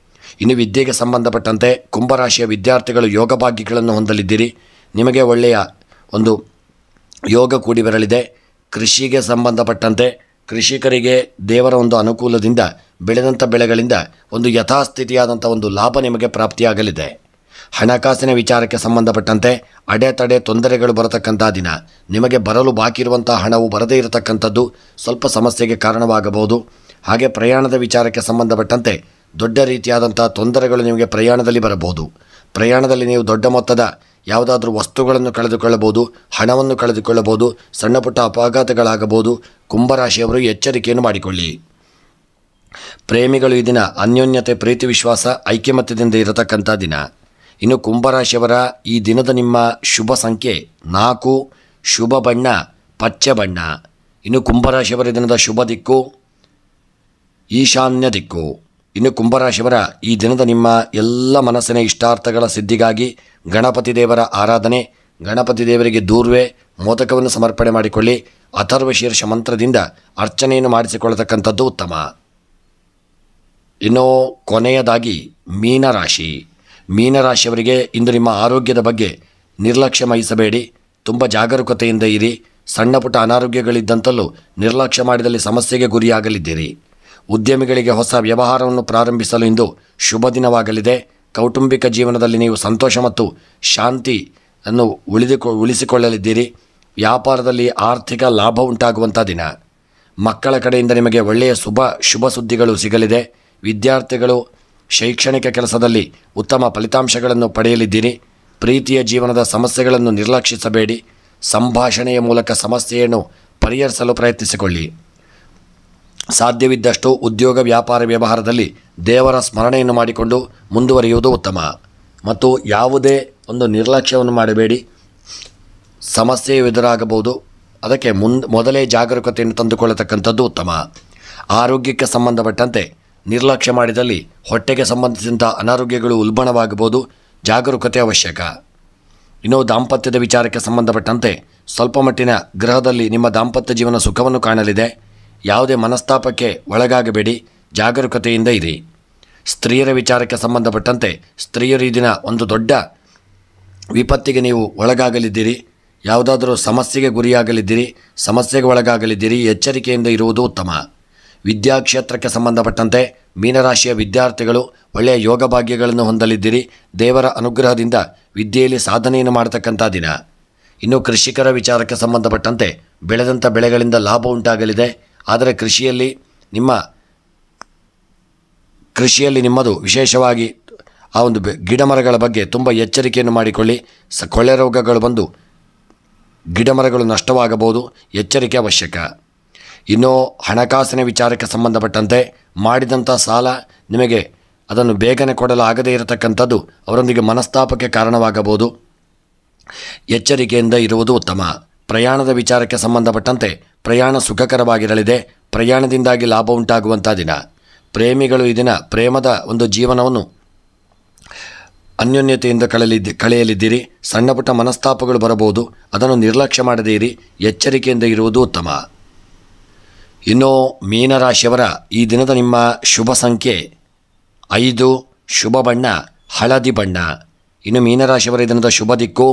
[SPEAKER 1] ಇನ್ನು ವಿದ್ಯೆಗೆ ಸಂಬಂಧಪಟ್ಟಂತೆ ಕುಂಭರಾಶಿಯ ವಿದ್ಯಾರ್ಥಿಗಳು ಯೋಗ ಭಾಗ್ಯಗಳನ್ನು ಹೊಂದಲಿದ್ದೀರಿ. ನಿಮಗೆ ಒಳ್ಳೆಯ ಒಂದು ಯೋಗ ಕೂಡಿ ಬರಲಿದೆ. ಕೃಷಿಗೆ ಸಂಬಂಧಪಟ್ಟಂತೆ ಕೃಷಿಕರಿಗೆ ದೇವರ ಒಂದು ಅನುಕೂಲದಿಂದ ಬೆಳೆದಂಥ ಬೆಳೆಗಳಿಂದ ಒಂದು ಯಥಾಸ್ಥಿತಿಯಾದಂಥ ಒಂದು ಲಾಭ ನಿಮಗೆ ಪ್ರಾಪ್ತಿಯಾಗಲಿದೆ. ಹಣಕಾಸಿನ ವಿಚಾರಕ್ಕೆ ಸಂಬಂಧಪಟ್ಟಂತೆ ಅಡೆತಡೆ ತೊಂದರೆಗಳು ಬರತಕ್ಕಂಥ ದಿನ. ನಿಮಗೆ ಬರಲು ಬಾಕಿ ಇರುವಂಥ ಹಣವು ಬರದೇ ಇರತಕ್ಕಂಥದ್ದು ಸ್ವಲ್ಪ ಸಮಸ್ಯೆಗೆ ಕಾರಣವಾಗಬಹುದು. ಹಾಗೆ ಪ್ರಯಾಣದ ವಿಚಾರಕ್ಕೆ ಸಂಬಂಧಪಟ್ಟಂತೆ ದೊಡ್ಡ ರೀತಿಯಾದಂಥ ತೊಂದರೆಗಳು ನಿಮಗೆ ಪ್ರಯಾಣದಲ್ಲಿ ಬರಬಹುದು. ಪ್ರಯಾಣದಲ್ಲಿ ನೀವು ದೊಡ್ಡ ಮೊತ್ತದ ಯಾವುದಾದ್ರೂ ವಸ್ತುಗಳನ್ನು ಕಳೆದುಕೊಳ್ಳಬಹುದು, ಹಣವನ್ನು ಕಳೆದುಕೊಳ್ಳಬಹುದು, ಸಣ್ಣ ಪುಟ್ಟ ಅಪಘಾತಗಳಾಗಬಹುದು. ಕುಂಭರಾಶಿಯವರು ಎಚ್ಚರಿಕೆಯನ್ನು ಮಾಡಿಕೊಳ್ಳಿ. ಪ್ರೇಮಿಗಳು ಈ ದಿನ ಅನ್ಯೋನ್ಯತೆ, ಪ್ರೀತಿ, ವಿಶ್ವಾಸ, ಐಕ್ಯಮತ್ಯದಿಂದ ಇರತಕ್ಕಂಥ ದಿನ. ಇನ್ನು ಕುಂಭರಾಶಿಯವರ ಈ ದಿನದ ನಿಮ್ಮ ಶುಭ ಸಂಖ್ಯೆ 4, ಶುಭ ಬಣ್ಣ ಪಚ್ಚೆ ಬಣ್ಣ. ಇನ್ನು ಕುಂಭರಾಶಿಯವರ ದಿನದ ಶುಭ ದಿಕ್ಕು ಈಶಾನ್ಯ ದಿಕ್ಕು. ಇನ್ನು ಕುಂಭರಾಶಿಯವರ ಈ ದಿನದ ನಿಮ್ಮ ಎಲ್ಲ ಮನಸ್ಸಿನ ಇಷ್ಟಾರ್ಥಗಳ ಸಿದ್ಧಿಗಾಗಿ ಗಣಪತಿ ದೇವರ ಆರಾಧನೆ, ಗಣಪತಿ ದೇವರಿಗೆ ದೂರ್ವೆ ಮೋದಕವನ್ನು ಸಮರ್ಪಣೆ ಮಾಡಿಕೊಳ್ಳಿ. ಅಥರ್ವ ಶೀರ್ಷ ಮಂತ್ರದಿಂದ ಅರ್ಚನೆಯನ್ನು ಮಾಡಿಸಿಕೊಳ್ಳತಕ್ಕಂಥದ್ದು ಉತ್ತಮ. ಇನ್ನು ಕೊನೆಯದಾಗಿ ಮೀನರಾಶಿ. ಮೀನರಾಶಿಯವರಿಗೆ ಇಂದು ನಿಮ್ಮ ಆರೋಗ್ಯದ ಬಗ್ಗೆ ನಿರ್ಲಕ್ಷ್ಯ ವಹಿಸಬೇಡಿ. ತುಂಬ ಜಾಗರೂಕತೆಯಿಂದ ಇರಿ. ಸಣ್ಣ ಪುಟ್ಟ ಅನಾರೋಗ್ಯಗಳಿದ್ದಂತಲೂ ನಿರ್ಲಕ್ಷ್ಯ ಮಾಡಿದಲ್ಲಿ ಸಮಸ್ಯೆಗೆ ಗುರಿಯಾಗಲಿದ್ದೀರಿ. ಉದ್ಯಮಿಗಳಿಗೆ ಹೊಸ ವ್ಯವಹಾರವನ್ನು ಪ್ರಾರಂಭಿಸಲು ಇಂದು ಶುಭ ದಿನವಾಗಲಿದೆ. ಕೌಟುಂಬಿಕ ಜೀವನದಲ್ಲಿ ನೀವು ಸಂತೋಷ ಮತ್ತು ಶಾಂತಿಯನ್ನು ಉಳಿಸಿಕೊಳ್ಳಲಿದ್ದೀರಿ. ವ್ಯಾಪಾರದಲ್ಲಿ ಆರ್ಥಿಕ ಲಾಭ ಉಂಟಾಗುವಂಥ ದಿನ. ಮಕ್ಕಳ ಕಡೆಯಿಂದ ನಿಮಗೆ ಒಳ್ಳೆಯ ಶುಭ ಸುದ್ದಿಗಳು ಸಿಗಲಿದೆ. ವಿದ್ಯಾರ್ಥಿಗಳು ಶೈಕ್ಷಣಿಕ ಕೆಲಸದಲ್ಲಿ ಉತ್ತಮ ಫಲಿತಾಂಶಗಳನ್ನು ಪಡೆಯಲಿದ್ದೀರಿ. ಪ್ರೀತಿಯ ಜೀವನದ ಸಮಸ್ಯೆಗಳನ್ನು ನಿರ್ಲಕ್ಷಿಸಬೇಡಿ. ಸಂಭಾಷಣೆಯ ಮೂಲಕ ಸಮಸ್ಯೆಯನ್ನು ಪರಿಹರಿಸಲು ಪ್ರಯತ್ನಿಸಿಕೊಳ್ಳಿ. ಸಾಧ್ಯವಿದ್ದಷ್ಟು ಉದ್ಯೋಗ, ವ್ಯಾಪಾರ, ವ್ಯವಹಾರದಲ್ಲಿ ದೇವರ ಸ್ಮರಣೆಯನ್ನು ಮಾಡಿಕೊಂಡು ಮುಂದುವರಿಯುವುದು ಉತ್ತಮ. ಮತ್ತು ಯಾವುದೇ ಒಂದು ನಿರ್ಲಕ್ಷ್ಯವನ್ನು ಮಾಡಬೇಡಿ. ಸಮಸ್ಯೆ ಎದುರಾಗಬಹುದು. ಅದಕ್ಕೆ ಮೊದಲೇ ಜಾಗರೂಕತೆಯನ್ನು ತಂದುಕೊಳ್ಳತಕ್ಕಂಥದ್ದು ಉತ್ತಮ. ಆರೋಗ್ಯಕ್ಕೆ ಸಂಬಂಧಪಟ್ಟಂತೆ ನಿರ್ಲಕ್ಷ್ಯ ಮಾಡಿದಲ್ಲಿ ಹೊಟ್ಟೆಗೆ ಸಂಬಂಧಿಸಿದಂಥ ಅನಾರೋಗ್ಯಗಳು ಉಲ್ಬಣವಾಗಬಹುದು. ಜಾಗರೂಕತೆ ಅವಶ್ಯಕ. ಇನ್ನು ದಾಂಪತ್ಯದ ವಿಚಾರಕ್ಕೆ ಸಂಬಂಧಪಟ್ಟಂತೆ ಸ್ವಲ್ಪ ಮಟ್ಟಿನ ಗ್ರಹದಲ್ಲಿ ನಿಮ್ಮ ದಾಂಪತ್ಯ ಜೀವನ ಸುಖವನ್ನು ಕಾಣಲಿದೆ. ಯಾವುದೇ ಮನಸ್ತಾಪಕ್ಕೆ ಒಳಗಾಗಬೇಡಿ. ಜಾಗರೂಕತೆಯಿಂದ ಇರಿ. ಸ್ತ್ರೀಯರ ವಿಚಾರಕ್ಕೆ ಸಂಬಂಧಪಟ್ಟಂತೆ ಸ್ತ್ರೀಯರು ಈ ದಿನ ಒಂದು ದೊಡ್ಡ ವಿಪತ್ತಿಗೆ ನೀವು ಒಳಗಾಗಲಿದ್ದೀರಿ. ಯಾವುದಾದರೂ ಸಮಸ್ಯೆಗೆ ಗುರಿಯಾಗಲಿದ್ದೀರಿ, ಸಮಸ್ಯೆಗೆ ಒಳಗಾಗಲಿದ್ದೀರಿ. ಎಚ್ಚರಿಕೆಯಿಂದ ಇರುವುದು ಉತ್ತಮ. ವಿದ್ಯಾಕ್ಷೇತ್ರಕ್ಕೆ ಸಂಬಂಧಪಟ್ಟಂತೆ ಮೀನರಾಶಿಯ ವಿದ್ಯಾರ್ಥಿಗಳು ಒಳ್ಳೆಯ ಯೋಗ ಭಾಗ್ಯಗಳನ್ನು ಹೊಂದಲಿದ್ದೀರಿ. ದೇವರ ಅನುಗ್ರಹದಿಂದ ವಿದ್ಯೆಯಲ್ಲಿ ಸಾಧನೆಯನ್ನು ಮಾಡತಕ್ಕಂಥ ದಿನ. ಇನ್ನು ಕೃಷಿಕರ ವಿಚಾರಕ್ಕೆ ಸಂಬಂಧಪಟ್ಟಂತೆ ಬೆಳೆದಂಥ ಬೆಳೆಗಳಿಂದ ಲಾಭ ಉಂಟಾಗಲಿದೆ. ಆದರೆ ಕೃಷಿಯಲ್ಲಿ ನಿಮ್ಮದು ವಿಶೇಷವಾಗಿ ಆ ಒಂದು ಗಿಡಮರಗಳ ಬಗ್ಗೆ ತುಂಬ ಎಚ್ಚರಿಕೆಯನ್ನು ಮಾಡಿಕೊಳ್ಳಿ. ಕೊಳ್ಳೆ ರೋಗಗಳು ಬಂದು ಗಿಡಮರಗಳು ನಷ್ಟವಾಗಬಹುದು. ಎಚ್ಚರಿಕೆ ಅವಶ್ಯಕ. ಇನ್ನು ಹಣಕಾಸಿನ ವಿಚಾರಕ್ಕೆ ಸಂಬಂಧಪಟ್ಟಂತೆ ಮಾಡಿದಂಥ ಸಾಲ ನಿಮಗೆ ಅದನ್ನು ಬೇಗನೆ ಕೊಡಲು ಆಗದೇ ಇರತಕ್ಕಂಥದ್ದು ಅವರೊಂದಿಗೆ ಮನಸ್ತಾಪಕ್ಕೆ ಕಾರಣವಾಗಬಹುದು. ಎಚ್ಚರಿಕೆಯಿಂದ ಇರುವುದು ಉತ್ತಮ. ಪ್ರಯಾಣದ ವಿಚಾರಕ್ಕೆ ಸಂಬಂಧಪಟ್ಟಂತೆ ಪ್ರಯಾಣ ಸುಖಕರವಾಗಿರಲಿದೆ. ಪ್ರಯಾಣದಿಂದಾಗಿ ಲಾಭ ಉಂಟಾಗುವಂಥ ದಿನ. ಪ್ರೇಮಿಗಳು ಈ ದಿನ ಪ್ರೇಮದ ಒಂದು ಜೀವನವನ್ನು ಅನ್ಯೋನ್ಯತೆಯಿಂದ ಕಳೆಯಲಿದ್ದೀರಿ. ಸಣ್ಣ ಪುಟ್ಟ ಮನಸ್ತಾಪಗಳು ಬರಬಹುದು. ಅದನ್ನು ನಿರ್ಲಕ್ಷ್ಯ ಮಾಡದೇ ಇರಿ. ಎಚ್ಚರಿಕೆಯಿಂದ ಇರುವುದು ಉತ್ತಮ. ಇನ್ನು ಮೀನರಾಶಿಯವರ ಈ ದಿನದ ನಿಮ್ಮ ಶುಭ ಸಂಖ್ಯೆ 5, ಶುಭ ಬಣ್ಣ ಹಳದಿ ಬಣ್ಣ. ಇನ್ನು ಮೀನರಾಶಿಯವರ ಈ ದಿನದ ಶುಭ ದಿಕ್ಕು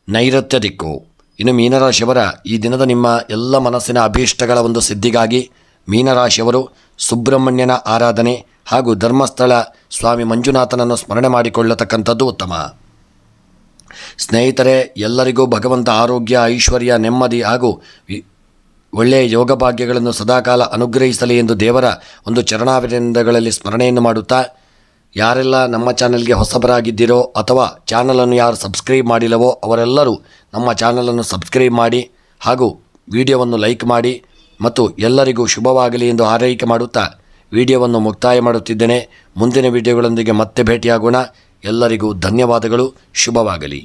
[SPEAKER 1] ನೈಋತ್ಯ ದಿಕ್ಕು. ಇನ್ನು ಮೀನರಾಶಿಯವರ ಈ ದಿನದ ನಿಮ್ಮ ಎಲ್ಲ ಮನಸ್ಸಿನ ಅಭೀಷ್ಟಗಳ ಒಂದು ಸಿದ್ಧಿಗಾಗಿ ಮೀನರಾಶಿಯವರು ಸುಬ್ರಹ್ಮಣ್ಯನ ಆರಾಧನೆ ಹಾಗೂ ಧರ್ಮಸ್ಥಳ ಸ್ವಾಮಿ ಮಂಜುನಾಥನನ್ನು ಸ್ಮರಣೆ ಮಾಡಿಕೊಳ್ಳತಕ್ಕಂಥದ್ದು ಉತ್ತಮ. ಸ್ನೇಹಿತರೆ, ಎಲ್ಲರಿಗೂ ಭಗವಂತ ಆರೋಗ್ಯ, ಐಶ್ವರ್ಯ, ನೆಮ್ಮದಿ ಹಾಗೂ ಒಳ್ಳೆಯ ಯೋಗ ಭಾಗ್ಯಗಳನ್ನು ಸದಾಕಾಲ ಅನುಗ್ರಹಿಸಲಿ ಎಂದು ದೇವರ ಒಂದು ಚರಣಾರವಿಂದಗಳಲ್ಲಿ ಸ್ಮರಣೆಯನ್ನು ಮಾಡುತ್ತಾ ಯಾರೆಲ್ಲ ನಮ್ಮ ಚಾನಲ್ಗೆ ಹೊಸಬರಾಗಿದ್ದೀರೋ ಅಥವಾ ಚಾನಲನ್ನು ಯಾರು ಸಬ್ಸ್ಕ್ರೈಬ್ ಮಾಡಿಲ್ಲವೋ ಅವರೆಲ್ಲರೂ ನಮ್ಮ ಚಾನಲನ್ನು ಸಬ್ಸ್ಕ್ರೈಬ್ ಮಾಡಿ ಹಾಗೂ ವಿಡಿಯೋವನ್ನು ಲೈಕ್ ಮಾಡಿ ಮತ್ತು ಎಲ್ಲರಿಗೂ ಶುಭವಾಗಲಿ ಎಂದು ಹಾರೈಕೆ ಮಾಡುತ್ತಾ ವಿಡಿಯೋವನ್ನು ಮುಕ್ತಾಯ ಮಾಡುತ್ತಿದ್ದೇನೆ. ಮುಂದಿನ ವಿಡಿಯೋಗಳೊಂದಿಗೆ ಮತ್ತೆ ಭೇಟಿಯಾಗೋಣ. ಎಲ್ಲರಿಗೂ ಧನ್ಯವಾದಗಳು. ಶುಭವಾಗಲಿ.